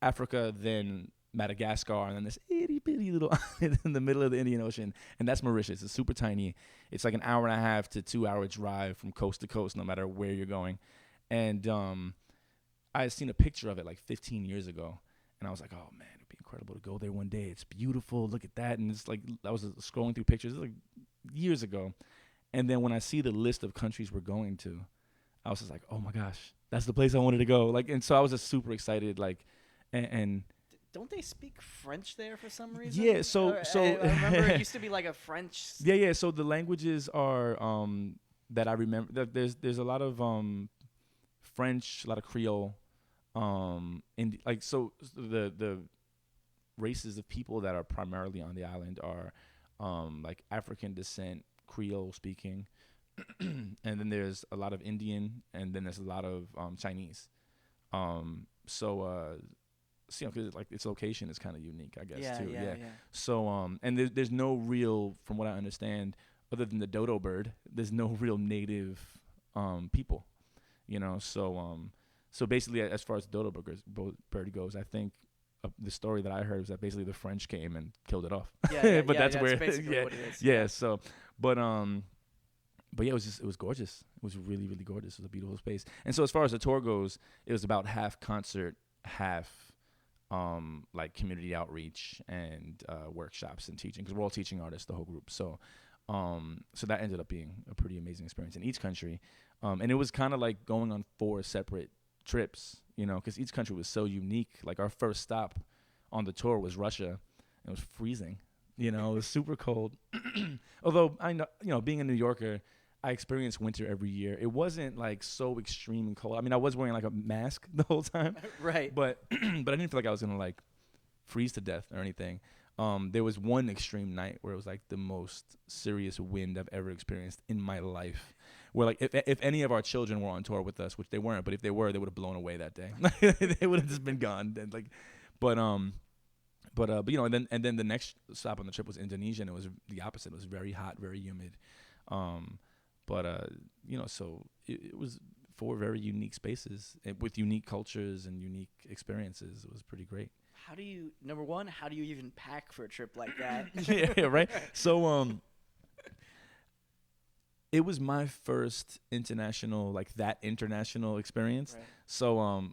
Africa, then Madagascar, and then this itty bitty little island in the middle of the Indian Ocean. And that's Mauritius. It's super tiny. It's like an 1.5 to 2 hour drive from coast to coast, no matter where you're going. And I had seen a picture of it like 15 years ago. And I was like, oh, man, it'd be incredible to go there one day. It's beautiful. Look at that. And it's like I was scrolling through pictures like years ago. And then when I see the list of countries we're going to, I was just like, oh, my gosh, that's the place I wanted to go. Like, and so I was just super excited. Like, and don't they speak French there for some reason? Yeah, so I remember it used to be like a French. Yeah. So the languages are that I remember. There's a lot of French, a lot of Creole. The races of people that are primarily on the island are like African descent, Creole speaking, and then there's a lot of Indian, and then there's a lot of Chinese. So because like its location is kind of unique, I guess too. Yeah. So and there's no real, from what I understand, other than the dodo bird, there's no real native people, you know. So basically, as far as the dodo bird goes, I think the story that I heard was that basically the French came and killed it off. Yeah, but that's where basically what it is. Yeah. So, but yeah, it was gorgeous. It was really, really gorgeous. It was a beautiful space. And so as far as the tour goes, it was about half concert, half like community outreach and workshops and teaching, because we're all teaching artists, the whole group. So that ended up being a pretty amazing experience in each country. And it was kind of like going on 4 separate trips, you know, because each country was so unique. Like our first stop on the tour was Russia. It was freezing, you know, it was super cold. Although I know, you know, being a New Yorker, I experienced winter every year. It wasn't like so extreme and cold. I mean, I was wearing like a mask the whole time, right? But I didn't feel like I was gonna like freeze to death or anything. There was one extreme night where it was like the most serious wind I've ever experienced in my life. Where like if any of our children were on tour with us, which they weren't, but if they were, they would have blown away that day. They would have just been gone. And like, but you know, and then the next stop on the trip was Indonesia, and it was the opposite. It was very hot, very humid. You know, so it was 4 very unique spaces with unique cultures and unique experiences. It was pretty great. How do you even pack for a trip like that? Yeah, right. So it was my first international experience. Right. So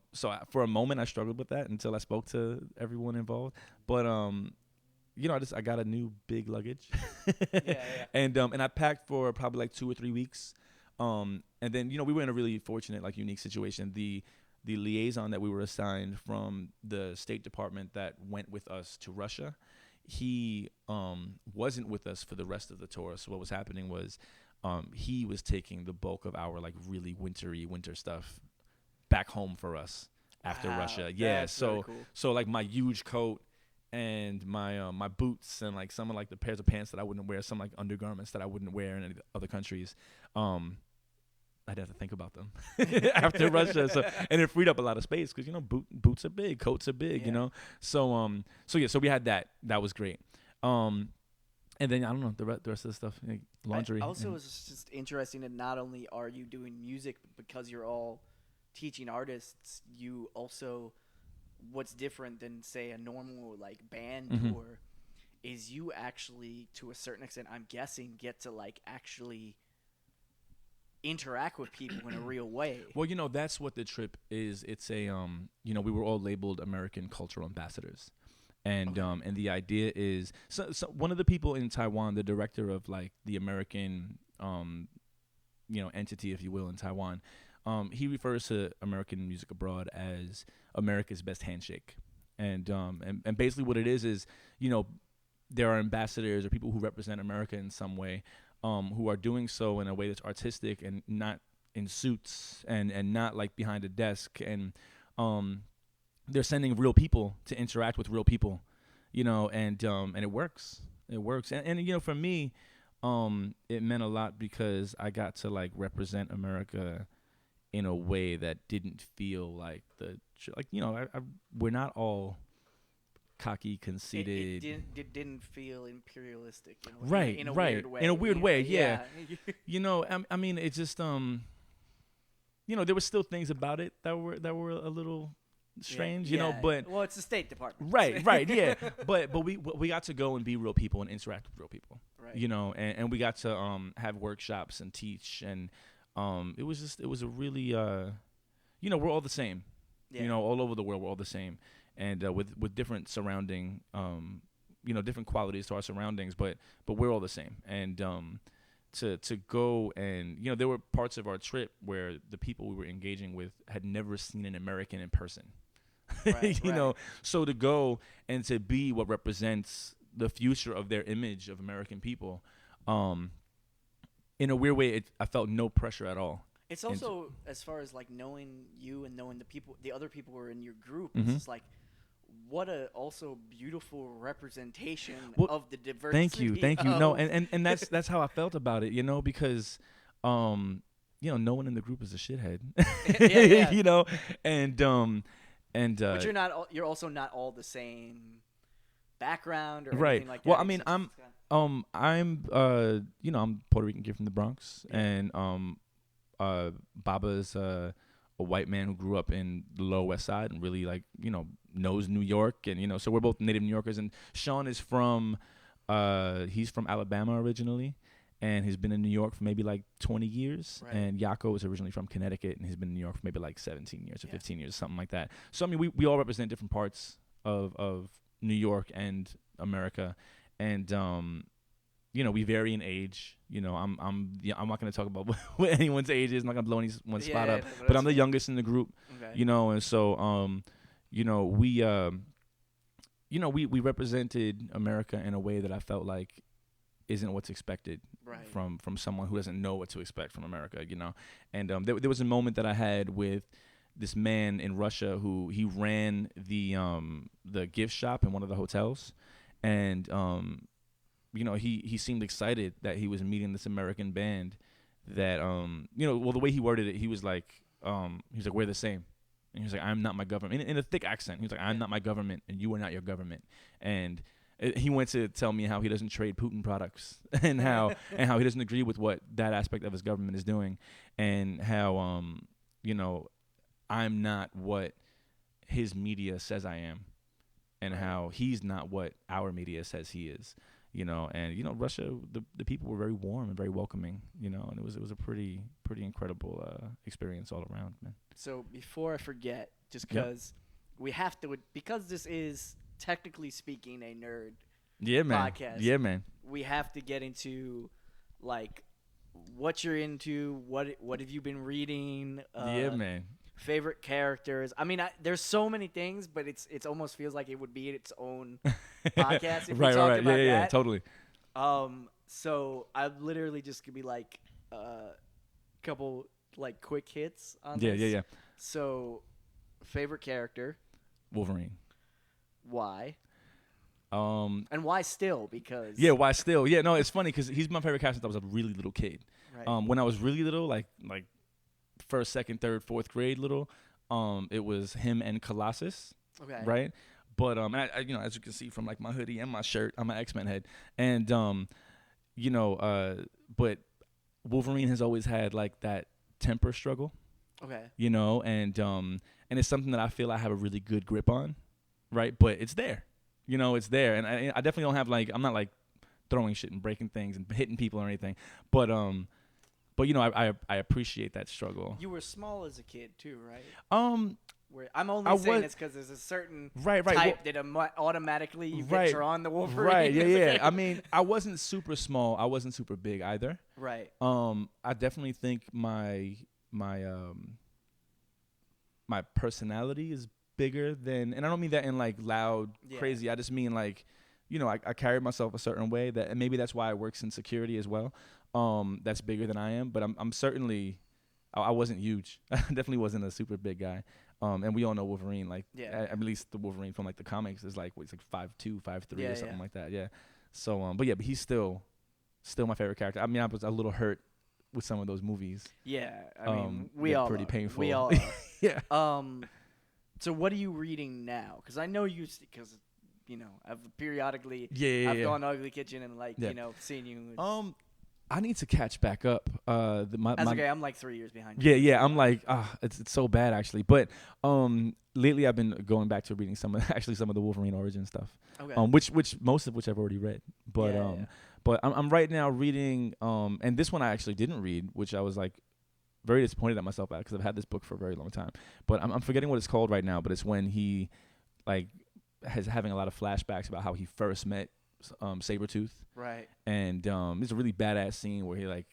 for a moment I struggled with that until I spoke to everyone involved. But you know, I got a new big luggage. Yeah. And I packed for probably like 2 or 3 weeks. And then, you know, we were in a really fortunate, like, unique situation. The liaison that we were assigned from the State Department that went with us to Russia, he wasn't with us for the rest of the tour. So what was happening was he was taking the bulk of our like really winter stuff back home for us after Russia. Yeah, so really cool. so like my huge coat and my boots and like some of like the pairs of pants that I wouldn't wear, some like undergarments that I wouldn't wear in any other countries. I'd have to think about them after Russia. So and it freed up a lot of space because boots are big, coats are big, So so we had that. That was great. And then I don't know the rest of the stuff, like laundry. Also, it's just interesting that not only are you doing music, but because you're all teaching artists, you also, what's different than say a normal like band tour is you actually, to a certain extent, I'm guessing, get to like actually interact with people in a real way. Well, that's what the trip is. It's a we were all labeled American cultural ambassadors. And and the idea is so one of the people in Taiwan, the director of like the American entity, if you will, in Taiwan, he refers to American music abroad as America's best handshake. And basically what it is there are ambassadors or people who represent America in some way, who are doing so in a way that's artistic and not in suits and not like behind a desk, and they're sending real people to interact with real people, and it works. And for me, it meant a lot because I got to like represent America in a way that didn't feel like we're not all cocky, conceited. It didn't feel imperialistic. In a right. weird way. In a weird way, yeah. I mean, it just there were still things about it that were a little strange, but well, it's the State Department. Right, yeah. But we got to go and be real people and interact with real people. Right. And we got to have workshops and teach, and it was a really we're all the same. Yeah. All over the world we're all the same. And with different surrounding, different qualities to our surroundings, but we're all the same. And to go and there were parts of our trip where the people we were engaging with had never seen an American in person. Right. So to go and to be what represents the future of their image of American people, in a weird way, I felt no pressure at all. It's also, as far as like knowing you and knowing the other people who are in your group, it's just like, what a also beautiful representation of the diversity. Thank you. No, and that's how I felt about it, because no one in the group is a shithead. Yeah. But you're also not all the same background or right. anything like that. Well, I mean, I'm Puerto Rican kid from the Bronx, and Baba's a white man who grew up in the Lower West Side and really knows New York, and so we're both native New Yorkers. And Sean is from he's from Alabama originally, and he's been in New York for maybe like 20 years. Right. And Yako is originally from Connecticut, and he's been in New York for maybe like 17 years or 15 years, something like that. So I mean, we all represent different parts of New York and America, and we vary in age. I'm not going to talk about what anyone's age is. I'm not going to blow anyone's spot up. But I'm the youngest in the group. Okay. And so we represented America in a way that I felt like isn't what's expected from someone who doesn't know what to expect from America. And there was a moment that I had with this man in Russia who he ran the gift shop in one of the hotels, and he seemed excited that he was meeting this American band that, the way he worded it, he was like, we're the same. And he was like, I'm not my government. In a thick accent. He was like, I'm not my government, and you are not your government. And he went to tell me how he doesn't trade Putin products and how he doesn't agree with what that aspect of his government is doing, and how, I'm not what his media says I am, and how he's not what our media says he is. And Russia, the people were very warm and very welcoming, and it was a pretty incredible experience all around, man. So before I forget, just because we have to, because this is technically speaking a nerd podcast. Yeah, man. We have to get into like what you're into, what have you been reading? Man. Favorite characters. I mean, there's so many things, but it's almost feels like it would be its own podcast if right, we talk right, about yeah, that. totally. So I'm literally just gonna be like a couple like quick hits on Yeah, this. yeah. So, favorite character? Wolverine. Why? Um, And why still? Because yeah, why still? Yeah, no, it's funny because he's my favorite character since I was a really little kid. right. When I was really little, like first, second, third, fourth grade little, it was him and Colossus. Okay. Right. But and I, you know, as you can see from like my hoodie and my shirt, I'm an X-Men head, and but Wolverine has always had like that temper struggle. Okay. You know, and it's something that I feel I have a really good grip on, right? But it's there, you know, it's there, and I definitely don't have like I'm not like throwing shit and breaking things and hitting people or anything, but you know, I appreciate that struggle. You were small as a kid too, right? Where I'm only saying this because there's a certain right type that automatically you get drawn to Wolverine. Right, yeah. I mean, I wasn't super small. I wasn't super big either. Right. I definitely think my personality is bigger than, and I don't mean that in like loud, crazy. I just mean like, you know, I carry myself a certain way and maybe that's why I works in security as well. That's bigger than I am, but I'm certainly, I wasn't huge. I definitely wasn't a super big guy. And we all know Wolverine, like at least the Wolverine from like the comics is like it's like 5'2", 5'3", or something like that. Yeah. So but he's still my favorite character. I mean, I was a little hurt with some of those movies. Yeah, I mean, we all pretty painful. We all yeah. So what are you reading now? Because I know because you know I've periodically I've gone to Ugly Kitchen and like you know seen you. I need to catch back up. That's okay. I'm like 3 years behind. Yeah. I'm like, it's so bad actually. But lately I've been going back to reading some of the Wolverine origin stuff. Okay. Which most of which I've already read. But but I'm right now reading and this one I actually didn't read, which I was like very disappointed at myself at because I've had this book for a very long time. But I'm forgetting what it's called right now. But it's when he like has having a lot of flashbacks about how he first met Sabretooth. Right. And there's a really badass scene where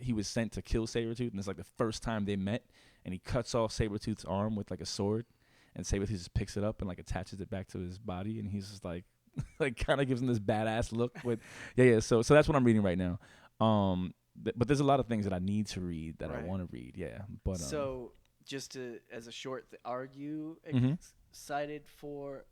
he was sent to kill Sabretooth, and it's like the first time they met, and he cuts off Sabretooth's arm with like a sword, and Sabretooth just picks it up and like attaches it back to his body, and he's just like like kind of gives him this badass look with so that's what I'm reading right now. But there's a lot of things that I need to read that I want to read. But so just as a short are you excited for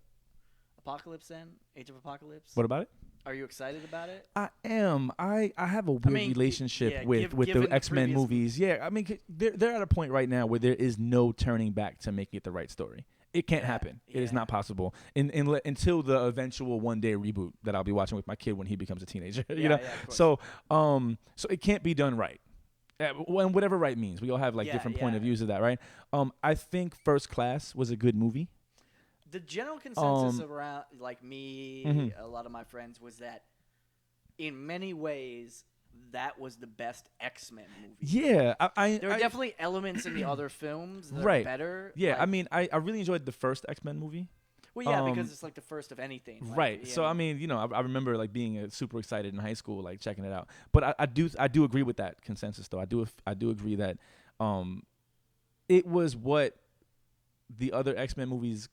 Apocalypse then? Age of Apocalypse? What about it? Are you excited about it? I am. I have a weird relationship with the X-Men movies. Yeah, I mean, they're at a point right now where there is no turning back to making it the right story. It can't happen. It is not possible until the eventual one-day reboot that I'll be watching with my kid when he becomes a teenager. You know, so it can't be done right. And whatever right means, we all have like different point of views of that, right? I think First Class was a good movie. The general consensus around, like me, a lot of my friends, was that in many ways that was the best X-Men movie. Yeah, there are definitely elements in the other films that are better. Yeah, I mean, I really enjoyed the first X-Men movie. Well, yeah, because it's like the first of anything. Like, right. So I mean, you know, I remember like being super excited in high school, like checking it out. But I do agree with that consensus, though. I do agree that it was what the other X-Men movies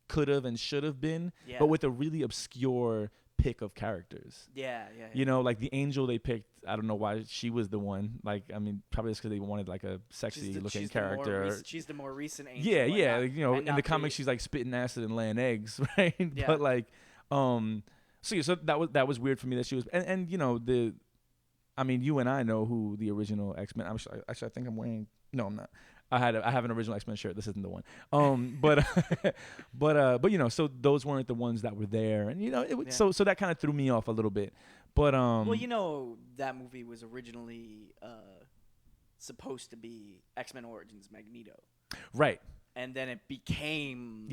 could have and should have been, but with a really obscure pick of characters. Yeah. You know, like the Angel they picked, I don't know why she was the one. Like, I mean, probably just because they wanted like a sexy looking character. She's the more recent Angel. Yeah. Like, you know, in the comics she's like spitting acid and laying eggs, right? Yeah. But like, so that was weird for me that she was, and you know I mean, you and I know who the original X-Men. Actually, I think I'm wearing. No, I'm not. I have an original X-Men shirt. This isn't the one. But you know, so those weren't the ones that were there, and you know, so that kind of threw me off a little bit. But well, you know, that movie was originally supposed to be X-Men Origins Magneto. Right. And then it became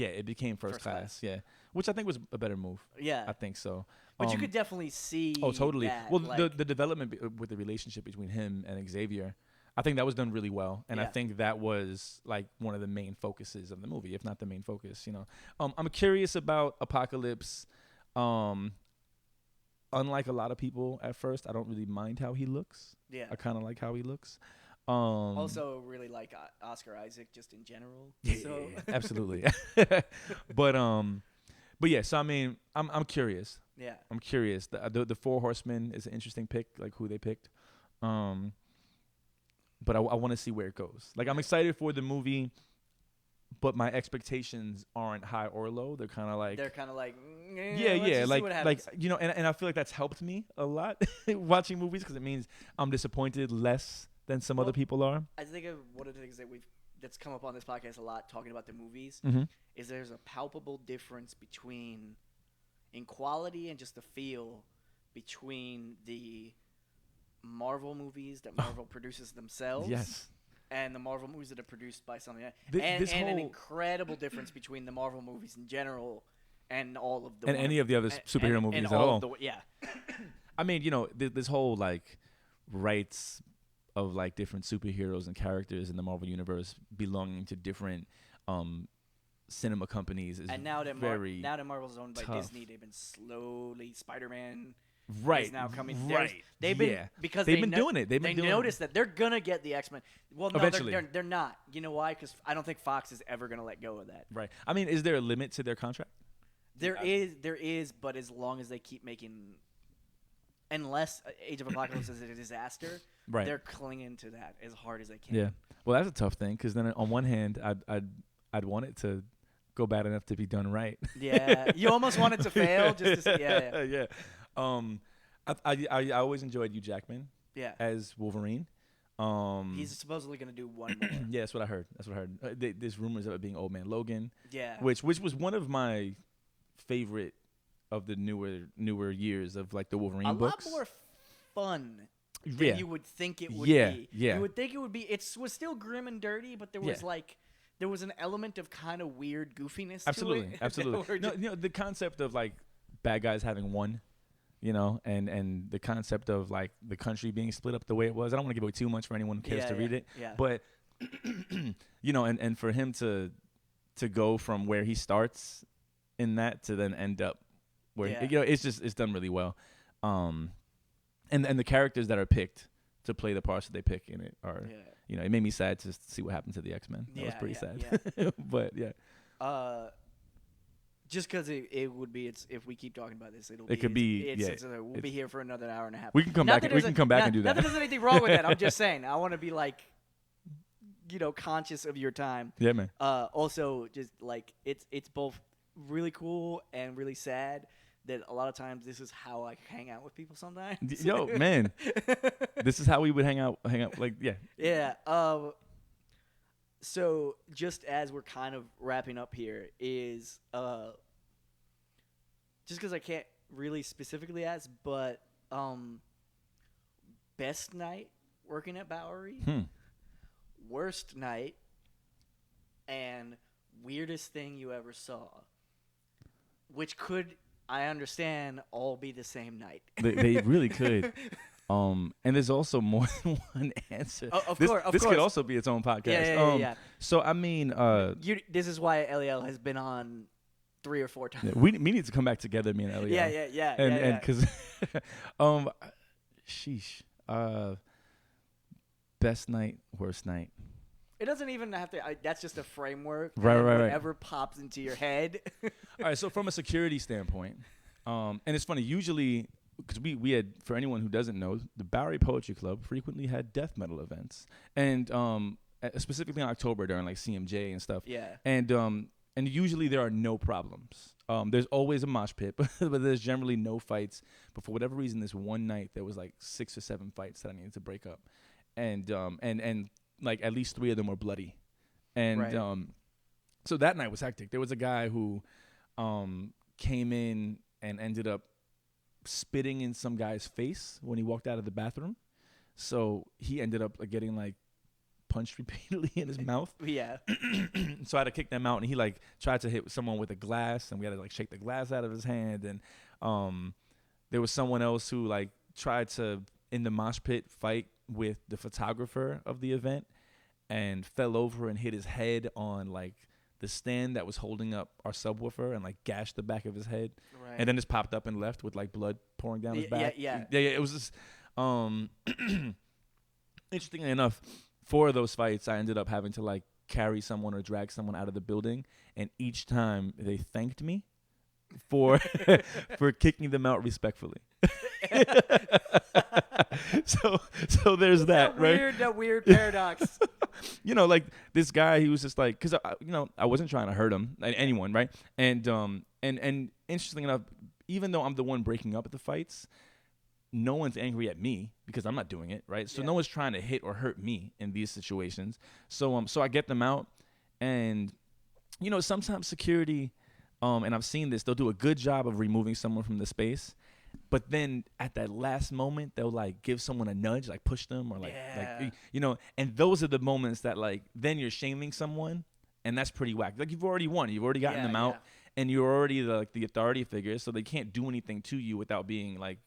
First Class. Yeah, which I think was a better move. Yeah, I think so. But you could definitely see. Oh, totally. That, well, the development with the relationship between him and Xavier, I think that was done really well, and I think that was like one of the main focuses of the movie, if not the main focus. You know, I'm curious about Apocalypse. Unlike a lot of people at first, I don't really mind how he looks. Yeah, I kind of like how he looks. Also, really like Oscar Isaac just in general. Yeah, absolutely. But But yeah, so I mean, I'm curious. Yeah. I'm curious. The Four Horsemen is an interesting pick, like who they picked. But I want to see where it goes. Like I'm excited for the movie, but my expectations aren't high or low. They're kind of like yeah, like you know, and I feel like that's helped me a lot watching movies because it means I'm disappointed less than some other people are. I think one of the things that's come up on this podcast a lot talking about the movies is there's a palpable difference in quality and just the feel between the Marvel movies that Marvel produces themselves. Yes. And the Marvel movies that are produced by something else. An incredible difference between the Marvel movies in general and all of the and any of the other superhero movies at all. I mean, you know, this whole like rights of like different superheroes and characters in the Marvel universe belonging to different cinema companies is now that very now that Marvel's owned by tough. Disney, they've been slowly Spider-Man. Right. Is now coming. Right. They've been because they've been doing it. They noticed that they're gonna get the X-Men. Well, no, eventually. They're not. You know why? Because I don't think Fox is ever gonna let go of that. Right. I mean, is there a limit to their contract? There is, but as long as they keep making, unless Age of Apocalypse is a disaster, right, they're clinging to that as hard as they can. Yeah. Well, that's a tough thing because then on one hand, I'd want it to go bad enough to be done right. Yeah. You almost want it to fail just to yeah. I always enjoyed Hugh Jackman. Yeah. As Wolverine. He's supposedly going to do one more. Yeah, that's what I heard. There's rumors of it being Old Man Logan. Yeah. Which was one of my favorite of the newer years of like the Wolverine books. A lot more fun than you would think it would be. Yeah. You would think it would be. It was still grim and dirty, but there was there was an element of kind of weird goofiness to it. Absolutely. No, you know, the concept of like bad guys having won, you know, and the concept of like the country being split up the way it was. I don't want to give away too much for anyone who cares to read it. Yeah. But you know, and for him to go from where he starts in that to then end up where you know, it's done really well. And the characters that are picked to play the parts that they pick in it are you know, it made me sad to see what happened to the X-Men. That was pretty sad. Yeah. But yeah. Just because it would be, if we keep talking about this, we'll be here for another hour and a half. We can come back. We can come back and do that. Not that there's anything wrong with that. I'm just saying, I want to be like, you know, conscious of your time. Yeah, man. Also, just like it's both really cool and really sad that a lot of times this is how I hang out with people sometimes. Yo, man, this is how we would hang out. Like, yeah. Yeah. So just as we're kind of wrapping up here is just because I can't really specifically ask, but best night working at Bowery, worst night, and weirdest thing you ever saw, which could, I understand, all be the same night. They really could. And there's also more than one answer. Of this course. could also be its own podcast. Yeah. So I mean, this is why Eliel has been on 3 or 4 times. Yeah, we need to come back together, me and Eliel. Yeah. And because, sheesh, best night, worst night. It doesn't even have to. That's just a framework. Right. Whatever pops into your head. All right. So from a security standpoint, and it's funny. Usually, because we had, for anyone who doesn't know, the Bowery Poetry Club frequently had death metal events, and specifically in October during like CMJ and stuff. Yeah. And usually there are no problems. There's always a mosh pit, but there's generally no fights. But for whatever reason, this one night there was like 6 or 7 fights that I needed to break up, and like at least 3 of them were bloody, and so that night was hectic. There was a guy who came in and ended up spitting in some guy's face when he walked out of the bathroom. So he ended up getting like punched repeatedly in his mouth. Yeah. So I had to kick them out, and he like tried to hit someone with a glass, and we had to like shake the glass out of his hand. And there was someone else who like tried to, in the mosh pit, fight with the photographer of the event and fell over and hit his head on like the stand that was holding up our subwoofer and like gashed the back of his head. Right. And then just popped up and left with like blood pouring down his back. Yeah. It was just interestingly enough, 4 of those fights I ended up having to like carry someone or drag someone out of the building, and each time they thanked me for for kicking them out respectfully. so there's that, right? That weird paradox. Like this guy, he was just like, because I wasn't trying to hurt him, anyone, right? And interestingly enough, even though I'm the one breaking up at the fights, no one's angry at me because I'm not doing it, right? So no one's trying to hit or hurt me in these situations. So I get them out, and sometimes security, and I've seen this, they'll do a good job of removing someone from the space, but then at that last moment, they'll like give someone a nudge, like push them, or like and those are the moments that like then you're shaming someone, and that's pretty whack. Like you've already won, you've already gotten them out, and you're already the authority figure, so they can't do anything to you without being like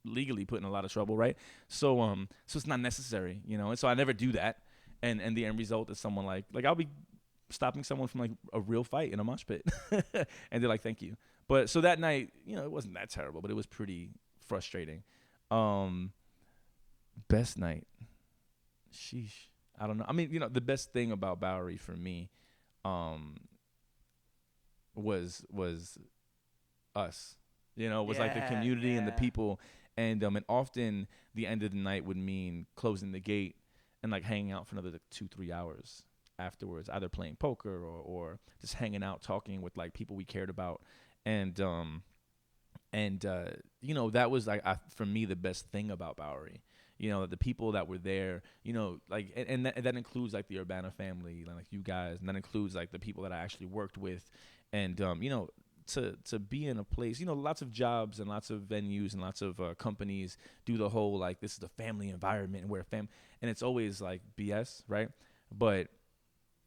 legally put in a lot of trouble, right? So it's not necessary, and so I never do that, and the end result is someone like I'll be stopping someone from like a real fight in a mosh pit, and they're like, thank you. But so that night, it wasn't that terrible, but it was pretty frustrating. Best night, sheesh, I don't know. I mean, the best thing about Bowery for me was us, was like the community and the people. And often the end of the night would mean closing the gate and like hanging out for another 2-3 hours afterwards, either playing poker or just hanging out, talking with like people we cared about. And that was like for me the best thing about Bowery. The people that were there, like, and that includes like the Urbana family, like you guys, and that includes like the people that I actually worked with, and to be in a place, lots of jobs and lots of venues and lots of companies do the whole like this is a family environment and we're and it's always like BS, right? But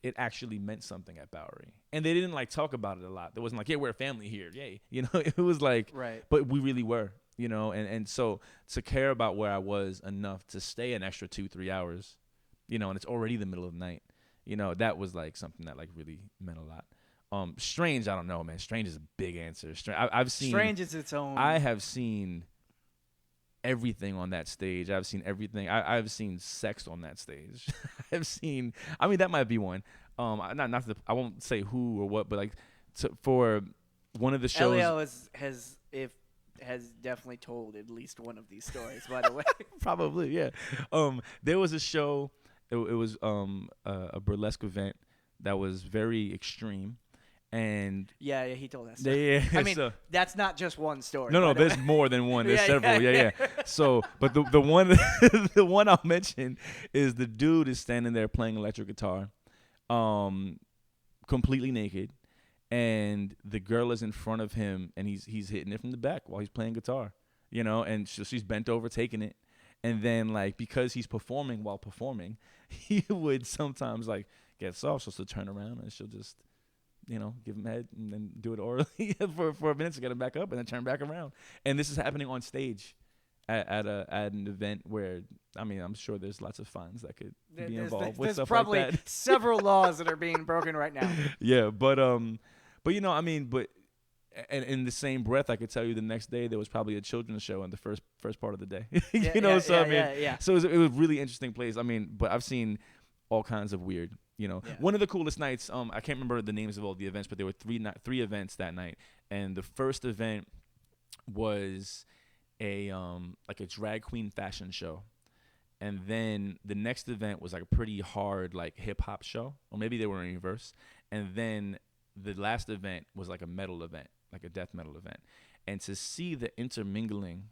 it actually meant something at Bowery, and they didn't like talk about it a lot. There wasn't like, yeah, we're a family here, yay, it was like, right. But we really were, and so to care about where I was enough to stay an extra 2-3 hours, and it's already the middle of the night, that was like something that like really meant a lot. Strange, I don't know, man. Strange is a big answer. I've seen Strange is its own. I have seen everything on that stage. I've seen everything. I've seen sex on that stage. I've seen. I mean, that might be one. Not I won't say who or what, but like for one of the shows. Elio has definitely told at least one of these stories. By the way, probably, yeah. There was a show. It was a burlesque event that was very extreme. And yeah, he told us. Yeah, I mean, that's not just one story. No, there's more than one. There's several. Yeah. So, but the one the one I'll mention is the dude is standing there playing electric guitar, completely naked, and the girl is in front of him, and he's hitting it from the back while he's playing guitar, and she's bent over taking it, and then like because he's performing while performing, he would sometimes like get soft, so she'll turn around and she'll just give him head and then do it orally for a minute to get him back up and then turn back around. And this is happening on stage at an event where, I mean, I'm sure there's lots of fines that could be involved with stuff like that. There's probably several laws that are being broken right now. Yeah, but in the same breath, I could tell you the next day there was probably a children's show in the first part of the day. So it was a really interesting place. I mean, but I've seen all kinds of weird. One of the coolest nights. I can't remember the names of all the events, but there were three events that night. And the first event was a like a drag queen fashion show, and then the next event was like a pretty hard like hip hop show, or maybe they were in reverse. And then the last event was like a metal event, like a death metal event. And to see the intermingling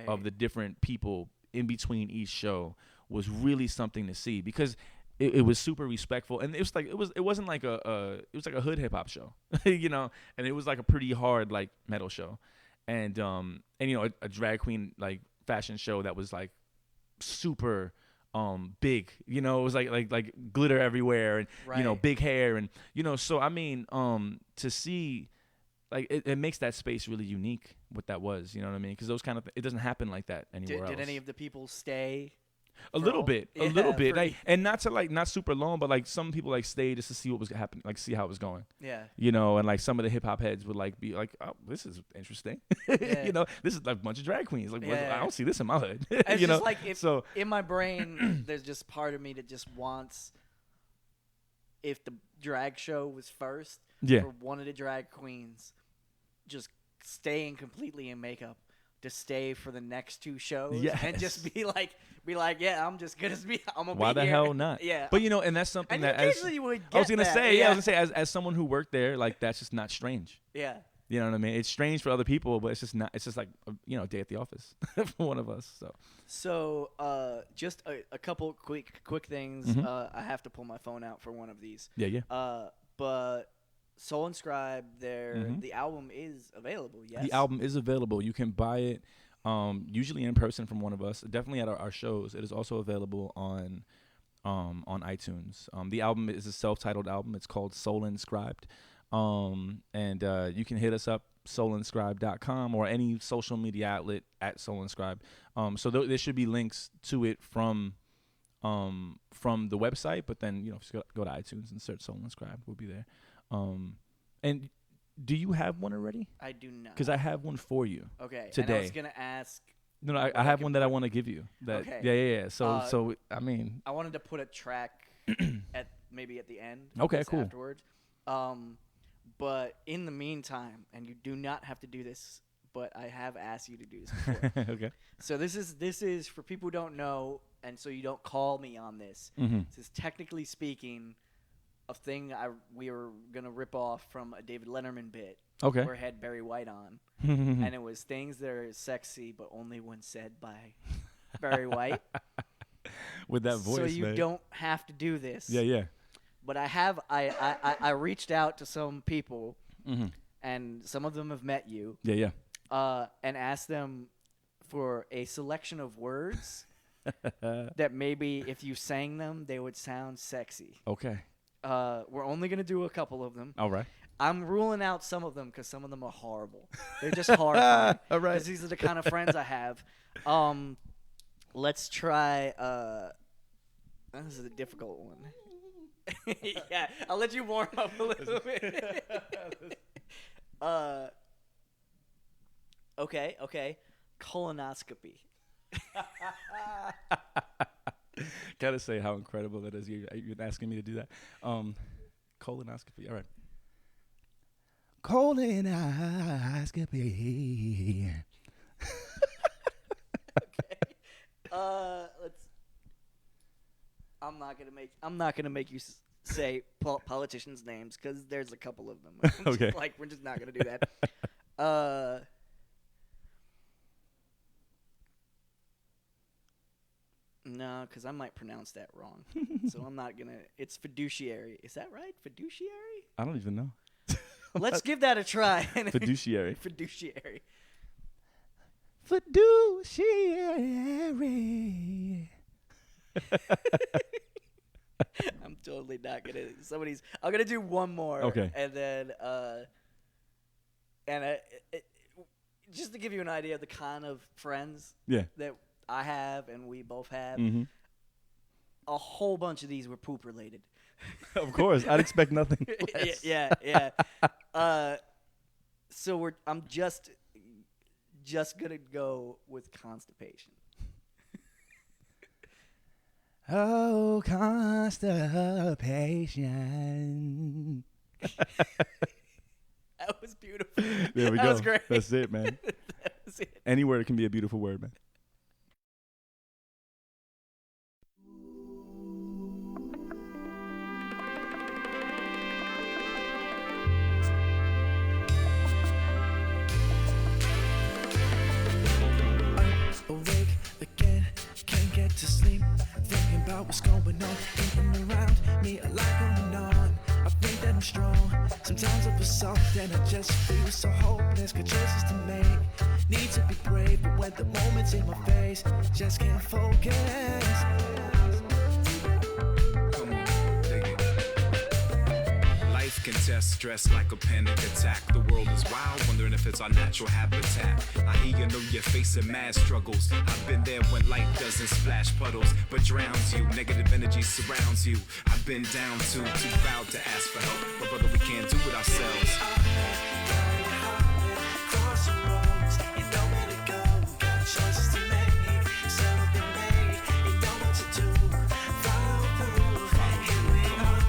of the different people in between each show was really something to see, because it was super respectful, and it wasn't like it was like a hood hip hop show, and it was like a pretty hard like metal show, and a drag queen like fashion show that was like super big, it was like glitter everywhere, and big hair, and so I mean to see like it makes that space really unique. What that was, you know what I mean? Because those kind of it doesn't happen like that anywhere else. Did any of the people stay? A little bit, like, and not super long, but like some people like stayed just to see what was happening, like see how it was going. Yeah. And like some of the hip hop heads would like be like, oh, this is interesting. Yeah. This is like a bunch of drag queens. Like, I don't see this in my hood. It's just like in my brain, there's just part of me that just wants, if the drag show was first, for one of the drag queens just staying completely in makeup to stay for the next 2 shows and just be like, yeah, I'm just gonna be. I'm gonna Why be the here. hell not? Yeah. But and that's something And that occasionally you would get I was gonna that, say, yeah. as someone who worked there, like that's just not strange. Yeah. You know what I mean? It's strange for other people, but it's just not. It's just like a day at the office for one of us. So just a couple quick things. Mm-hmm. I have to pull my phone out for one of these. Yeah. But Soul Inscribed, the album is available. Yes. The album is available. You can buy it, usually in person from one of us. Definitely at our shows. It is also available on iTunes. The album is a self-titled album. It's called Soul Inscribed. And you can hit us up, soulinscribed.com, or any social media outlet at Soul Inscribed. So there should be links to it from the website, but then just go to iTunes and search Soul Inscribed. We'll be there. And do you have one already? I do not. Because I have one for you. Okay. Today. And I was gonna ask. No, I have one that I want to give you. Okay. Yeah. So I mean, I wanted to put a track at the end. Okay, cool. Afterwards. But in the meantime, and you do not have to do this, but I have asked you to do this before. Okay. So this is for people who don't know, and so you don't call me on this. Mm-hmm. This is technically speaking a thing we were gonna rip off from a David Letterman bit. Okay. Where it had Barry White on, and it was things that are sexy, but only when said by Barry White. With that voice, so you man. don't have to do this. Yeah. But I reached out to some people, Mm-hmm. and some of them have met you. Yeah. And asked them for a selection of words that maybe if you sang them, they would sound sexy. Okay. We're only gonna do a couple of them. All right. I'm ruling out some of them because some of them are horrible. They're just horrifying. All right. Because these are the kind of friends I have. Let's try. This is a difficult one. Yeah, I'll let you warm up a little bit. Okay. Colonoscopy. Gotta say how incredible it is. You're asking me to do that. Colonoscopy. All right. Colonoscopy. Okay. I'm not gonna make you say politicians' names because there's a couple of them. Okay. We're just not gonna do that. No, because I might pronounce that wrong. So I'm not gonna. It's fiduciary. Is that right? Fiduciary? I don't even know. Let's give that a try. Fiduciary. Fiduciary. Fiduciary. I'm totally not gonna. I'm gonna do one more. Okay. And then, just to give you an idea of the kind of friends that I have and we both have, a whole bunch of these were poop related. Of course, I'd expect nothing less. Yeah. So I'm just gonna go with constipation. Oh, constipation. That was beautiful. There we go. That was great. That's it, man. That was it. Any word can be a beautiful word, man. Awake again, can't get to sleep. Thinking about what's going on in and around me. A lot going on. I think that I'm strong. Sometimes I feel soft and I just feel so hopeless. Got choices to make. Need to be brave, but when the moment's in my face, just can't focus. Life can test stress like a panic attack. The world is wild, wondering if it's our natural habitat. I hear you know you're facing mad struggles. I've been there when life doesn't splash puddles, but drowns you. Negative energy surrounds you. I've been down too proud to ask for help. But brother, we can't do it ourselves. Cross the roads, you know where to go. Got choices to make, some have been made. You know what to do, follow through. Here we are,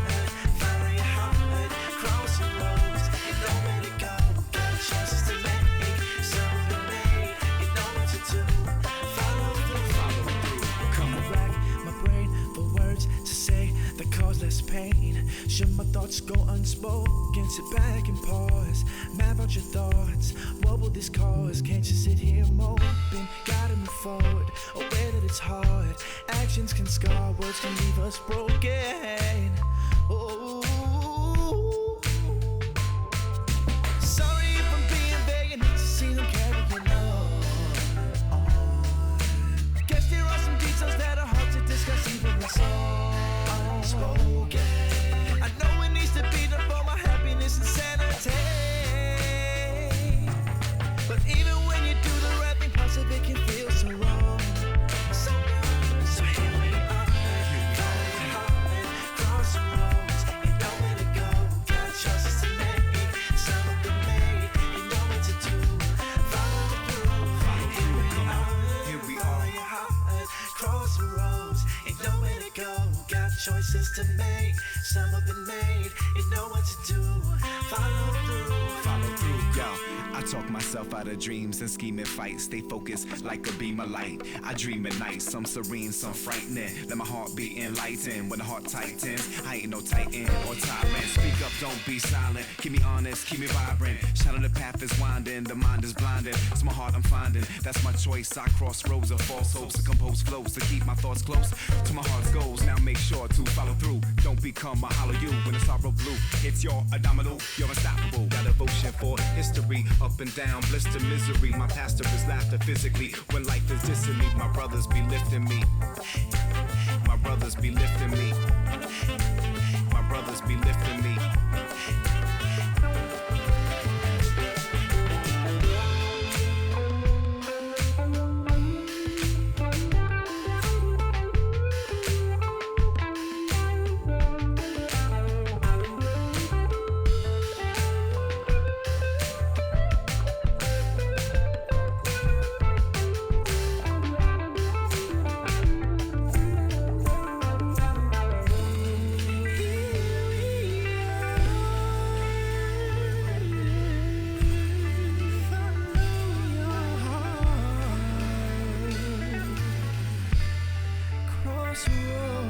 follow your heart. Cross the roads, you know where to go. Got choices to make, pain. Should my thoughts go unspoken? Sit back and pause. Map out your thoughts. What will this cause? Can't you sit here moping? Gotta move forward. Aware that it's hard. Actions can scar. Words can leave us broken. Oh. Sorry if I'm being vague. I need to see them carrying on. Guess there are some details that are hard to discuss even when unspoken. I know it needs to be done for my happiness and sanity. But even when you do the right thing, parts of it can feel so wrong. So here we are, cross the roads, you know where to go. Got choices to make, some have been made, you know what to do. Follow through, here we are, your heart, cross the roads, you know where to go. Got choices to make, some have been made, you know what to do. Follow through, yo. I talk myself out of dreams and scheme and fight. Stay focused like a beam of light. I dream at night, some serene, some frightening. Let my heart be enlightened. When the heart tightens, I ain't no titan or tyrant. Speak up, don't be silent. Keep me honest, keep me vibrant. Shadow the path is winding, the mind is blinded. It's my heart I'm finding, that's my choice. I cross roads of false hopes to compose flows to keep my thoughts close to my heart's goals. Now make sure to follow through. Don't become a hollow you when the sorrow blue hits your abdominal. You're unstoppable. Got devotion for history, up and down, bliss to misery. My pastor is laughter physically when life is dissing me. My brothers be lifting me. My brothers be lifting me. My brothers be lifting me. crossroads.